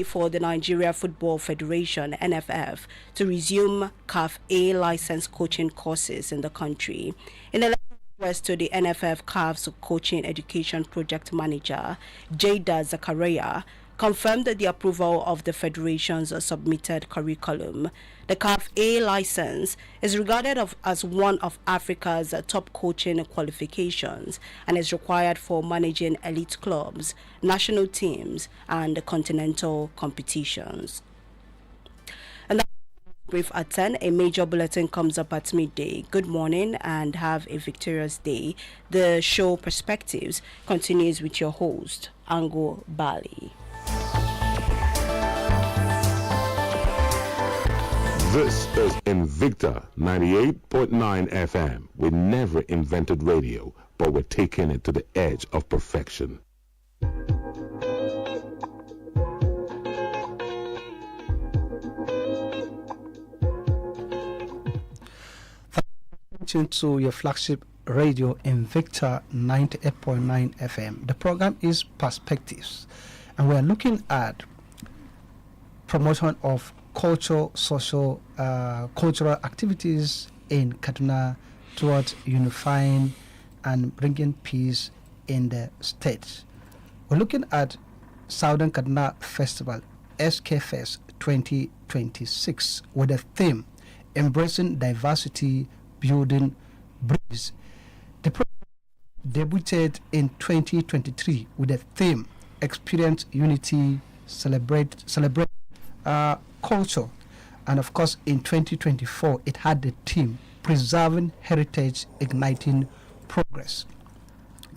For the Nigeria Football Federation (NFF) to resume CAF A license coaching courses in the country. In a letter to the NFF CAF's Coaching Education Project Manager, Jada Zakaria, confirmed the approval of the Federation's submitted curriculum. The CAF A license is regarded as one of Africa's top coaching qualifications and is required for managing elite clubs, national teams, and continental competitions. And that's brief at 10. A major bulletin comes up at midday. Good morning and have a victorious day. The show Perspectives continues with your host, Ango, Bally. This is Invicta 98.9 FM. We never invented radio, but we're taking it to the edge of perfection. To your flagship radio Invicta 98.9 FM. The program is Perspectives, and we are looking at promotion of cultural activities in Kaduna towards unifying and bringing peace in the state. We're looking at Southern Kaduna Festival, SKFEST 2026, with a theme, Embracing Diversity, Building Bridges. The program debuted in 2023 with a theme, Experience Unity, Celebrate Culture. And of course, in 2024, it had the theme, Preserving Heritage, Igniting Progress.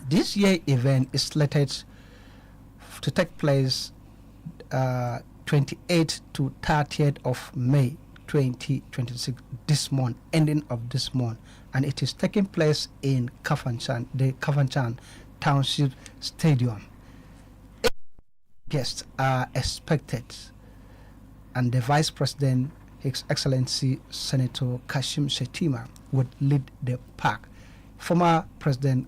This year event is slated to take place 28th to 30th of May 2026, this month, ending of this month, and it is taking place in Kafanchan, the Kafanchan Township Stadium. Guests are expected, and the Vice President, His Excellency Senator Kashim Shettima, would lead the park. Former President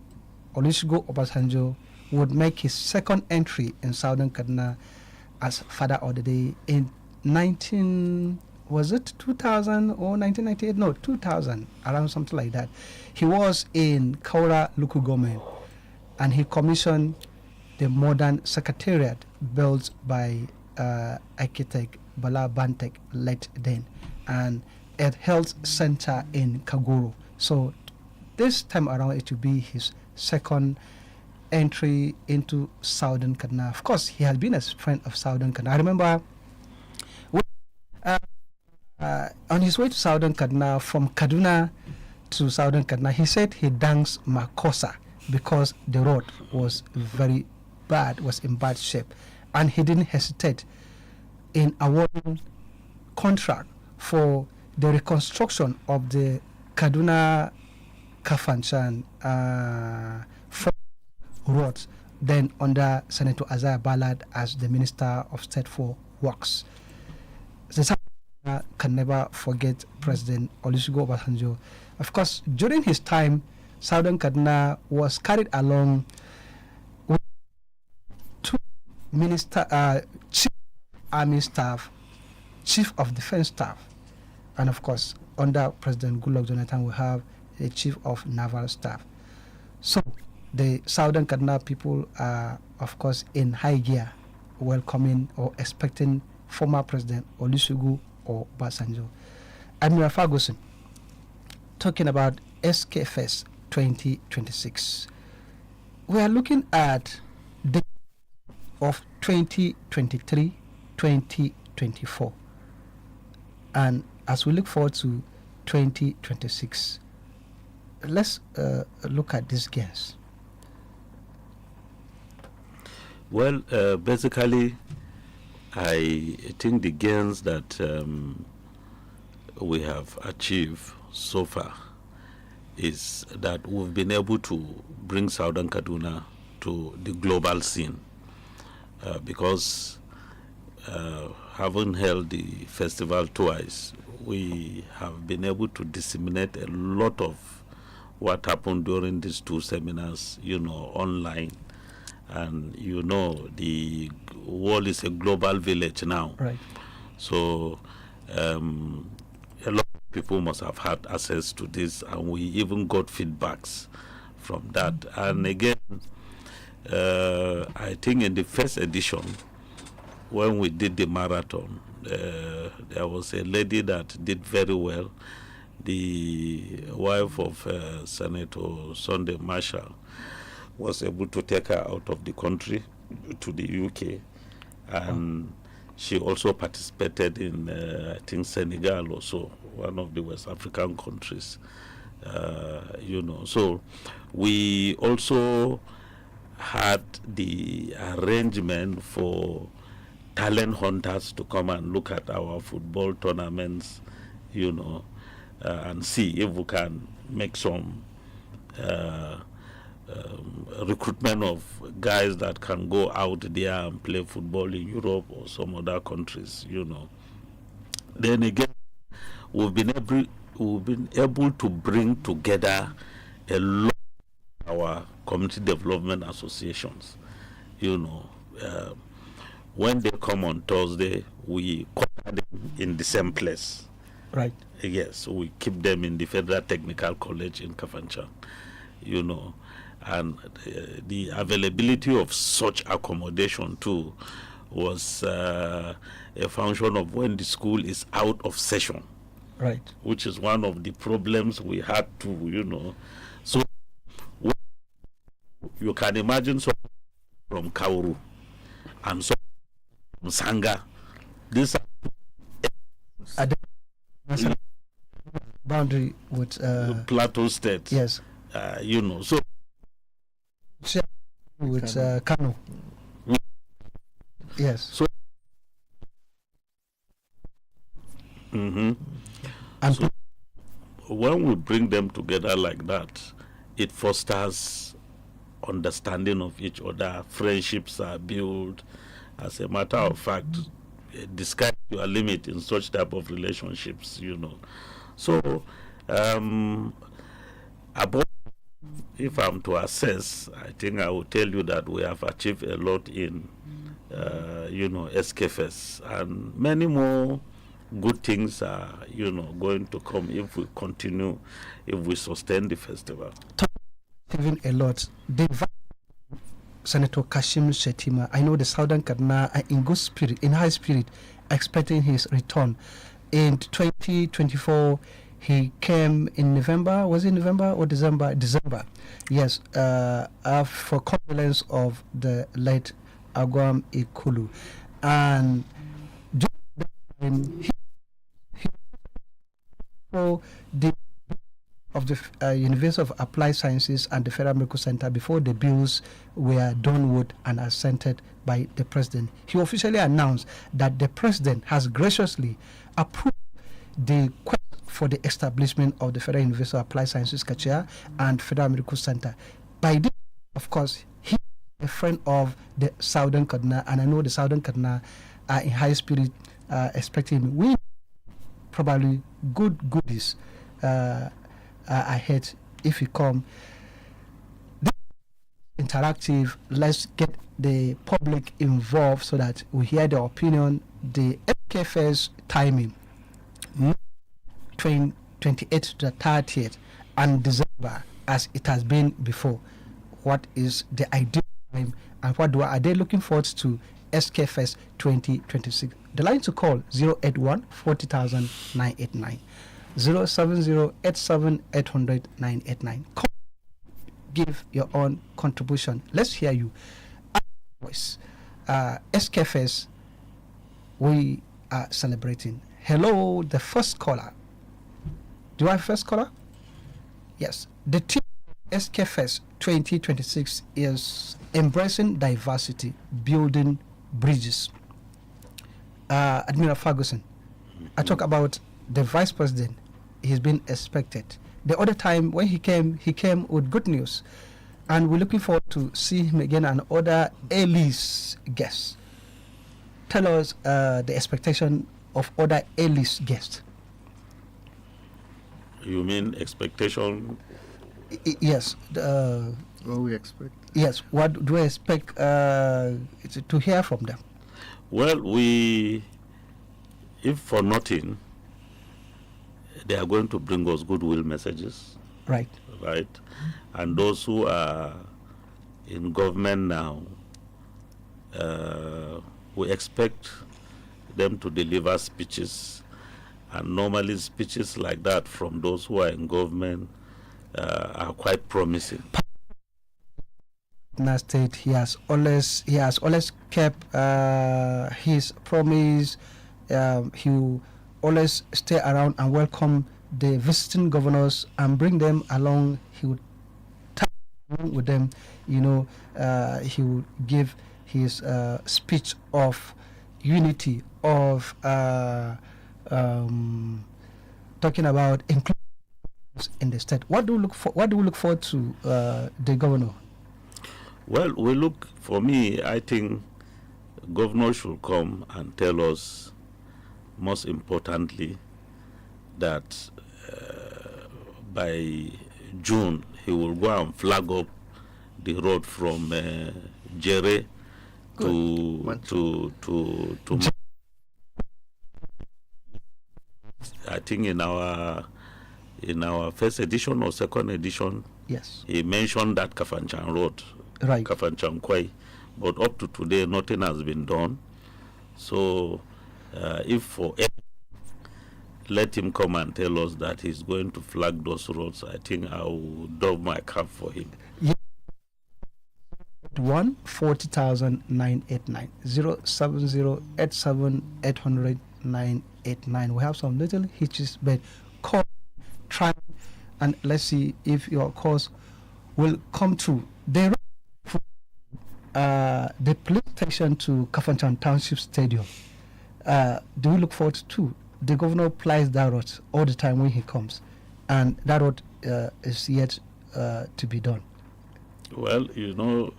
Olusegun Obasanjo would make his second entry in Southern Kaduna as Father of the Day in 2000 or 1998? No, 2000, around something like that. He was in Kaura local government, and he commissioned the modern secretariat built by architect Bala Bantek led then, and a health center in Kaguru. So this time around it will be his second entry into Southern Kaduna. Of course, he has been a friend of Southern Kaduna. I remember on his way to Southern Kaduna, from Kaduna to Southern Kaduna, he said he danced Makosa because the road was very bad, was in bad shape, and he didn't hesitate in awarding contract for the reconstruction of the Kaduna Kafanchan roads, then under Senator Isaiah Ballard as the Minister of State for Works. The South can never forget President Olusegun Obasanjo. Of course, during his time, Southern Kaduna was carried along with two chief army staff, chief of defense staff, and of course, under President Goodluck Jonathan, we have the chief of naval staff. So the Southern Kaduna people are, of course, in high gear, welcoming or expecting former President Olusegun Obasanjo. Admiral Ferguson, talking about SKFEST 2026. We are looking at the of 2023-2024, and as we look forward to 2026, let's look at these gains. Well, basically, I think the gains that we have achieved so far is that we've been able to bring Southern Kaduna to the global scene, because having held the festival twice, we have been able to disseminate a lot of what happened during these two seminars, online. And the world is a global village now. Right. So a lot of people must have had access to this, and we even got feedbacks from that. And again, I think in the first edition, when we did the marathon, there was a lady that did very well, the wife of Senator Sunday Marshall. Was able to take her out of the country to the UK, and she also participated in I think Senegal, also one of the West African countries. So we also had the arrangement for talent hunters to come and look at our football tournaments, and see if we can make some recruitment of guys that can go out there and play football in Europe or some other countries, Then again, we've been able to bring together a lot of our community development associations. When they come on Thursday, we quarter them in the same place. Right. Yes, we keep them in the Federal Technical College in Kafanchan, and the availability of such accommodation too was a function of when the school is out of session. Right. Which is one of the problems we had to, So you can imagine some from Kauru and some from Sanga. These are boundary with Plateau State. Yes. So with Kano. Yes. So. And so when we bring them together like that, it fosters understanding of each other. Friendships are built. As a matter of fact, the sky your limit in such type of relationships, So, about if I'm to assess, I think I will tell you that we have achieved a lot in, SKFEST, and many more good things are, going to come if we continue, if we sustain the festival. Even a lot. Senator Kashim Shettima, I know the Southern Kaduna are in good spirit, in high spirit, expecting his return. In 2024, he came in November. Was it November or December? December. Yes, for condolence of the late Agwam Ikulu. And the of the University of Applied Sciences and the Federal Medical Center before the bills were done with and assented by the president. He officially announced that the president has graciously approved the quest for the establishment of the Federal University of Applied Sciences Kachia and Federal Medical Center. By this, of course, he is a friend of the Southern Kaduna, and I know the Southern Kaduna are in high spirit expecting we probably good goodies ahead if you come. This is interactive. Let's get the public involved so that we hear their opinion. The SKFEST timing 28th to the 30th and December as it has been before. What is the ideal time and what are they looking forward to SKFEST 2026? The line to call 081 40,000 989. 070-87-800-989. Give your own contribution. Let's hear you. Voice. SKFEST, we are celebrating. Hello, the first caller. Do I have first caller? Yes. The theme SKFEST 2026 is embracing diversity, building bridges. Admiral Ferguson, I talk about the vice president. He's been expected. The other time when he came with good news, and we're looking forward to see him again and other A-list guests. Tell us the expectation of other A-list guests. You mean expectation? Yes. What we expect. Yes. What do we expect to hear from them? Well, if for nothing, they are going to bring us goodwill messages. Right. Right. And those who are in government now, we expect them to deliver speeches. And normally speeches like that from those who are in government are quite promising. State, he has always kept his promise. He will always stay around and welcome the visiting governors and bring them along. He would talk with them. He would give his speech of unity, of talking about inclusion in the state. What do we look forward to the governor? Well, for me, I think governor should come and tell us, most importantly, that by June he will go and flag up the road from Jere to I think in our first edition or second edition Yes. He mentioned that Kafanchan Road, right, Kafanchan Kwai, but up to today nothing has been done. So if for let him come and tell us that he's going to flag those roads, I think I will dove my cap for him. 140,989 07087800989. We have some little hitches, but call, try, and let's see if your calls will come through. The police station to Kafanchan Township Stadium. Do we look forward to? The governor plies that road all the time when he comes, and that road is yet to be done. Well, you know,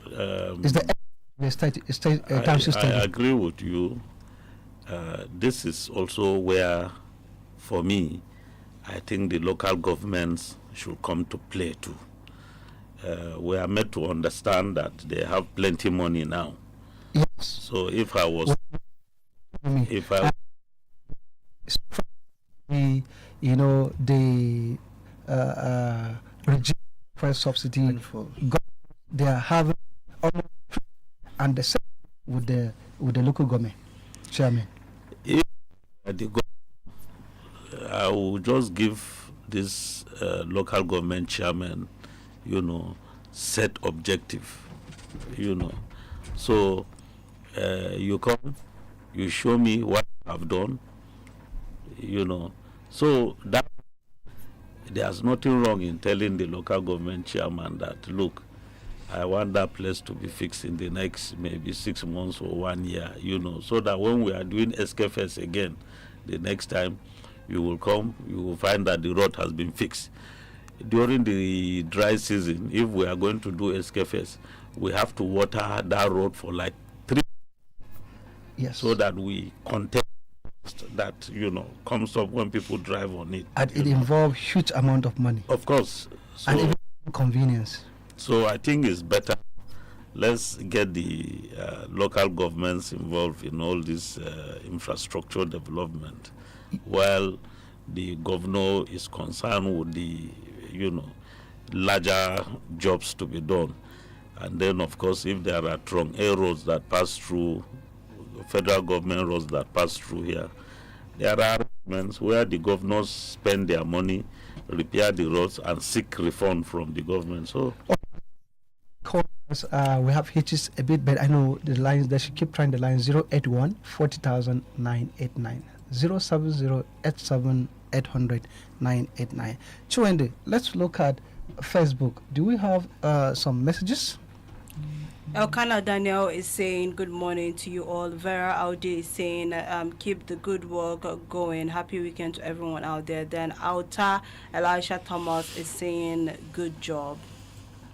township I agree with you. This is also where, for me, I think the local governments should come to play too. We are made to understand that they have plenty money now. Yes. So if I was, you know, the regime price subsidy, they are having almost, and the same with the local government chairman. I will just give this local government chairman, you know, set objective, you know. So you come, you show me what I've done, you know. So that there's nothing wrong in telling the local government chairman that, look, I want that place to be fixed in the next maybe 6 months or 1 year, you know, so that when we are doing SKFEST again, the next time you will come, you will find that the road has been fixed. During the dry season, if we are going to do SKFEST, we have to water that road for like 3 years, so that we contain that, you know, comes up when people drive on it. And it involves huge amount of money. Of course. So, and even inconvenience. So I think it's better. Let's get the local governments involved in all this infrastructure development, while the governor is concerned with the, you know, larger jobs to be done. And then, of course, if there are strong roads that pass through, federal government roads that pass through here, there are arrangements where the governors spend their money, repair the roads, and seek refund from the government. So, we have hitches a bit, but I know the lines. They should keep trying the line 081 40,989 070 989. Chuende, let's look at Facebook. Do we have some messages? Elkanah Daniel is saying good morning to you all. Vera Audi is saying keep the good work going. Happy weekend to everyone out there. Then Alta Elisha Thomas is saying good job.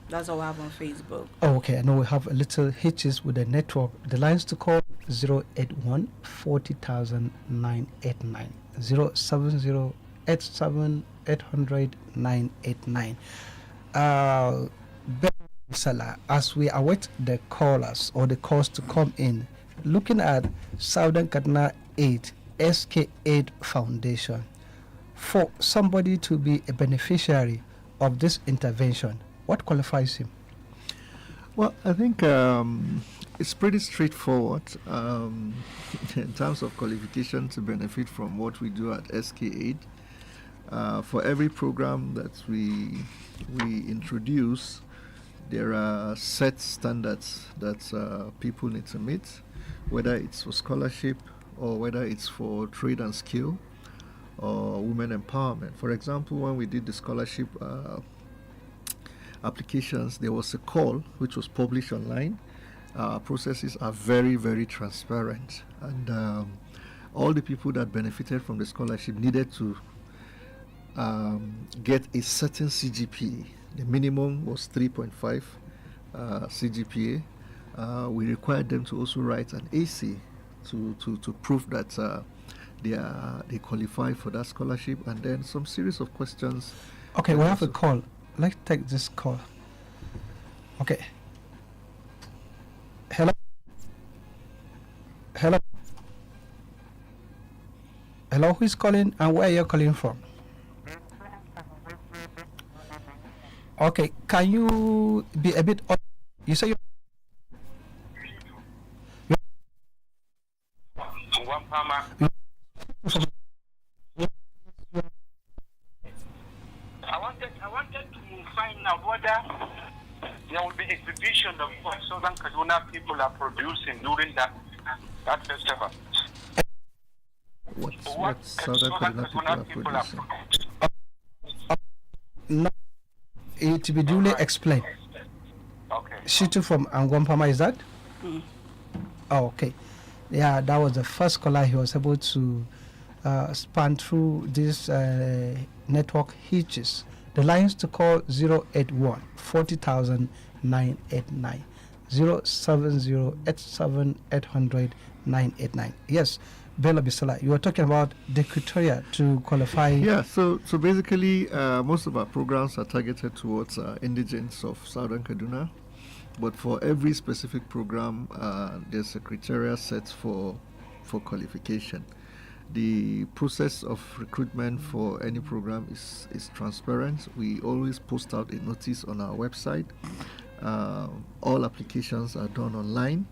That's all we have on Facebook. Oh, okay. I know we have a little hitches with the network. The lines to call 081 40,989 070 87 800 989. BISSALLAH, as we await the callers or the calls to come in, looking at Southern Kaduna 8 SK8 Foundation, for somebody to be a beneficiary of this intervention, what qualifies him? Well, I think it's pretty straightforward in terms of qualification to benefit from what we do at SK8. For every program that we introduce, there are set standards that people need to meet, whether it's for scholarship or whether it's for trade and skill or women empowerment. For example, when we did the scholarship applications, there was a call which was published online. Processes are very, very transparent, and all the people that benefited from the scholarship needed to get a certain CGPA. The minimum was 3.5 CGPA. We required them to also write an AC to prove that they qualify for that scholarship, and then some series of questions. Okay, we have a call. Let's take this call. Okay. Hello. Hello. Hello, who is calling and where are you calling from? Okay, can you be a bit? You say you. I wanted to find out whether there will be exhibition of what Southern Kaduna people are producing during that festival. What Southern Kaduna people are producing? No, it will be duly explained. Okay. Shitu from Angwampama, is that? Oh, okay. Yeah, that was the first caller. He was able to span through this network hitches. The lines to call 081 40,000 989 070 87 800 989. Yes, Bello BISSALLAH, you were talking about the criteria to qualify. Yeah, so basically, most of our programs are targeted towards indigents of Southern Kaduna. But for every specific program, there's a criteria set for qualification. The process of recruitment for any program is transparent. We always post out a notice on our website. All applications are done online,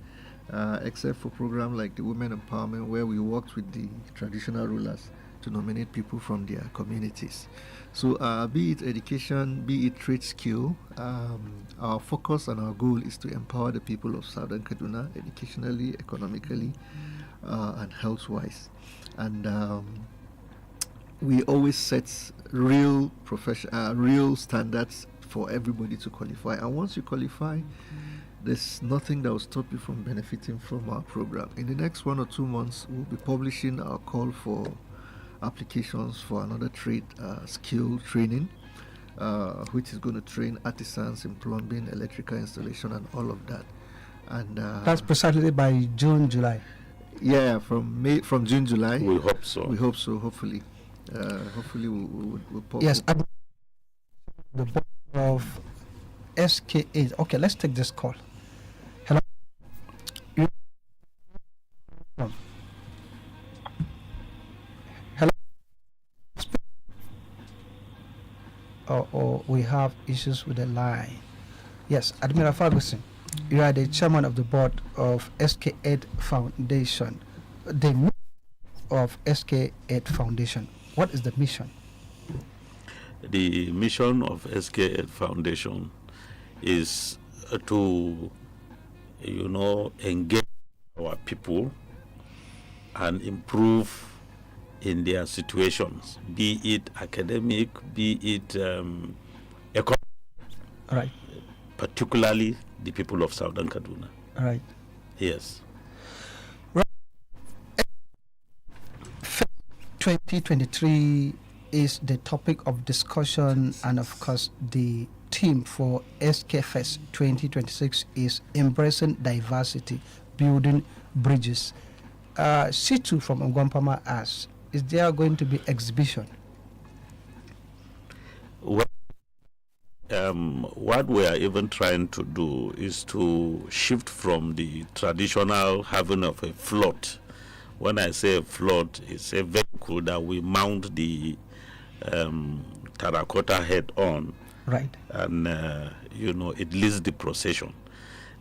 except for programs like the Women Empowerment, where we worked with the traditional rulers to nominate people from their communities. So be it education, be it trade skill, our focus and our goal is to empower the people of Southern Kaduna educationally, economically, and health-wise. And we always set real standards for everybody to qualify. And once you qualify, there's nothing that will stop you from benefiting from our program. In the next 1 or 2 months, we'll be publishing our call for applications for another trade skill training, which is going to train artisans in plumbing, electrical installation, and all of that. And that's precisely by June, July. Yeah, from June, July. We hope so. We hope so. Hopefully, we'll pop. Yes, the board of SKAID. Okay, let's take this call. Hello. Hello. Oh, we have issues with the line. Yes, Admiral Ferguson, you are the chairman of the board of SKAID Foundation. The mission of SKAID Foundation. What is the mission? The mission of SKFEST Foundation is to, engage our people and improve in their situations, be it academic, be it economic. Right. Particularly the people of Southern Kaduna. Right. Yes. 2023 is the topic of discussion, and of course the theme for SKFEST 2026 is embracing diversity, building bridges. Situ from Ngwampama asks, is there going to be exhibition? Well, what we are even trying to do is to shift from the traditional having of a float. When I say a float, it's a vehicle that we mount the terracotta head on. Right. And, it leads the procession.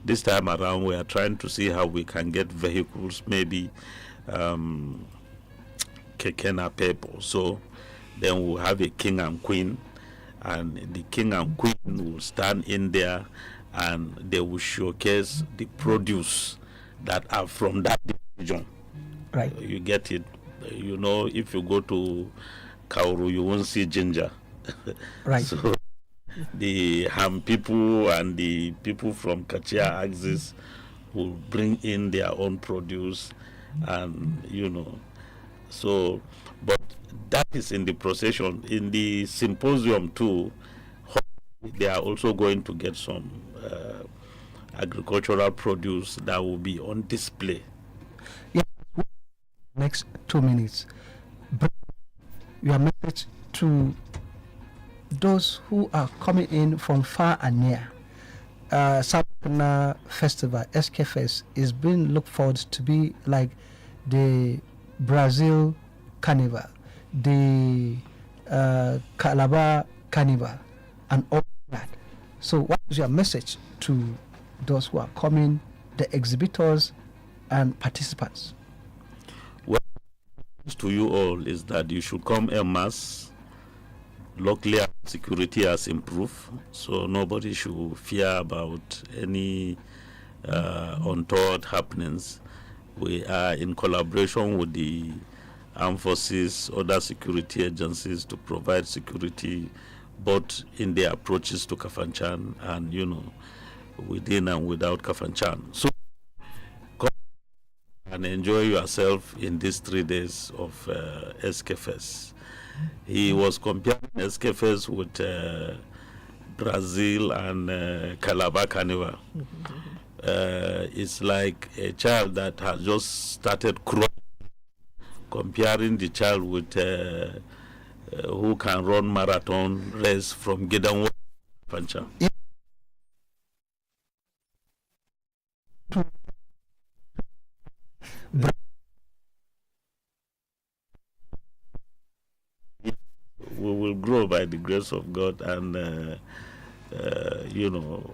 This time around, we are trying to see how we can get vehicles, maybe kekena people. So then we'll have a king and queen, and the king and queen will stand in there and they will showcase the produce that are from that region. Right. You get it. If you go to Kauru, you won't see ginger. Right. So the Ham people and the people from Kachia axis will bring in their own produce, and so, but that is in the procession. In the symposium too, they are also going to get some agricultural produce that will be on display. Yeah. Next 2 minutes, your message to those who are coming in from far and near. South African Festival, SKFEST, is being looked forward to be like the Brazil Carnival, the Calabar Carnival, and all that. So what is your message to those who are coming, the exhibitors and participants? Well, to you all is that you should come en masse. Locally, security has improved, so nobody should fear about any untoward happenings. We are in collaboration with the armed forces, other security agencies to provide security both in their approaches to Kafanchan and, within and without Kafanchan. So come and enjoy yourself in these 3 days of SKFEST. He was comparing SKFEST with Brazil and Calabar Carnival. It's like a child that has just started crawling, comparing the child with who can run marathon race from Gidanwa Pancha. We will grow by the grace of God, and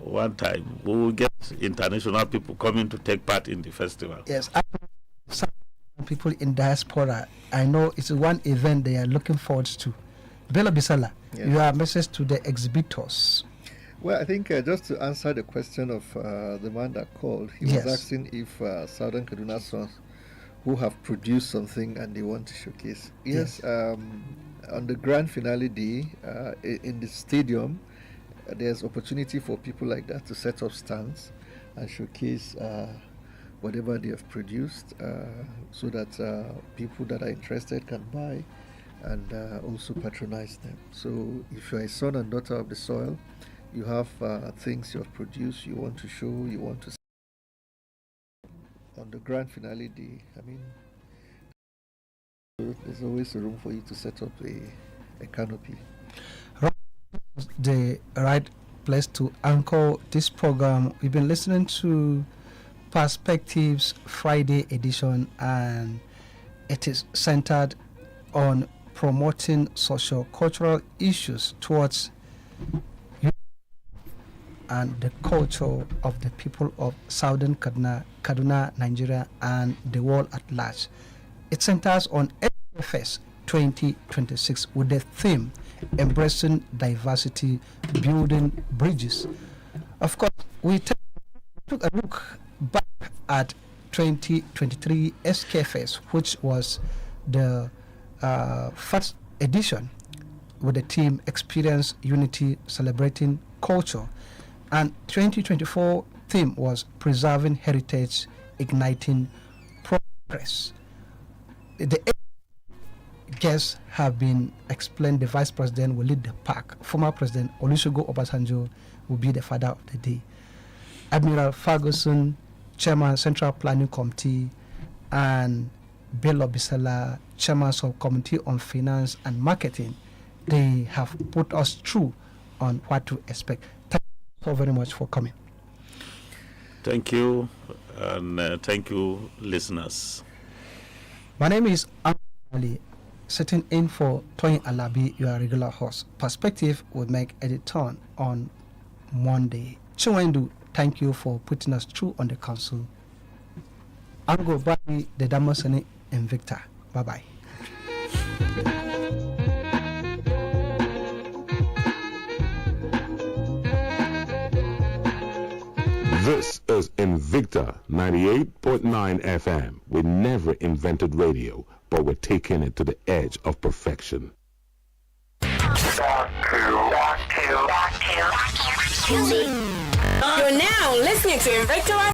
one time we will get international people coming to take part in the festival. Yes, some people in diaspora, I know it's one event they are looking forward to. BELLO BISSALLAH, Yes. you have a message to the exhibitors. Well, I think just to answer the question of the man that called, he Yes. was asking if Southern Kaduna Sons who have produced something and they want to showcase. Yes, on the grand finale day in the stadium, there's opportunity for people like that to set up stands and showcase whatever they have produced, so that people that are interested can buy and also patronize them. So if you're a son and daughter of the soil, you have things you have produced, you want to show, you want to on the grand finale day. I mean, there's always a room for you to set up a canopy. The right place to anchor this program. We've been listening to Perspectives Friday edition, and it is centered on promoting socio-cultural issues towards and the culture of the people of Southern Kaduna, Nigeria, and the world at large. It centers on SKFEST 2026 with the theme Embracing Diversity, Building Bridges. Of course, we took a look back at 2023 SKFEST, which was the first edition with the theme Experience Unity, Celebrating Culture. And 2024 theme was Preserving Heritage, Igniting Progress. The guests have been explained. The Vice President will lead the pack. Former President Olusegun Obasanjo will be the father of the day. Admiral Ferguson, Chairman Central Planning Committee, and BELLO BISSALLAH, Chairman of Committee on Finance and Marketing, they have put us through on what to expect. Thank you so very much for coming. Thank you, and thank you, listeners. My name is Ango, sitting in for Toyin Alabi, your regular host. Perspective will make a return on Monday. Chiwendu, thank you for putting us through on the council. Ango, Bally, the Damascene, Invicta. Bye-bye. This is Invicta 98.9 FM. We never invented radio, but we're taking it to the edge of perfection. You're now listening to Invicta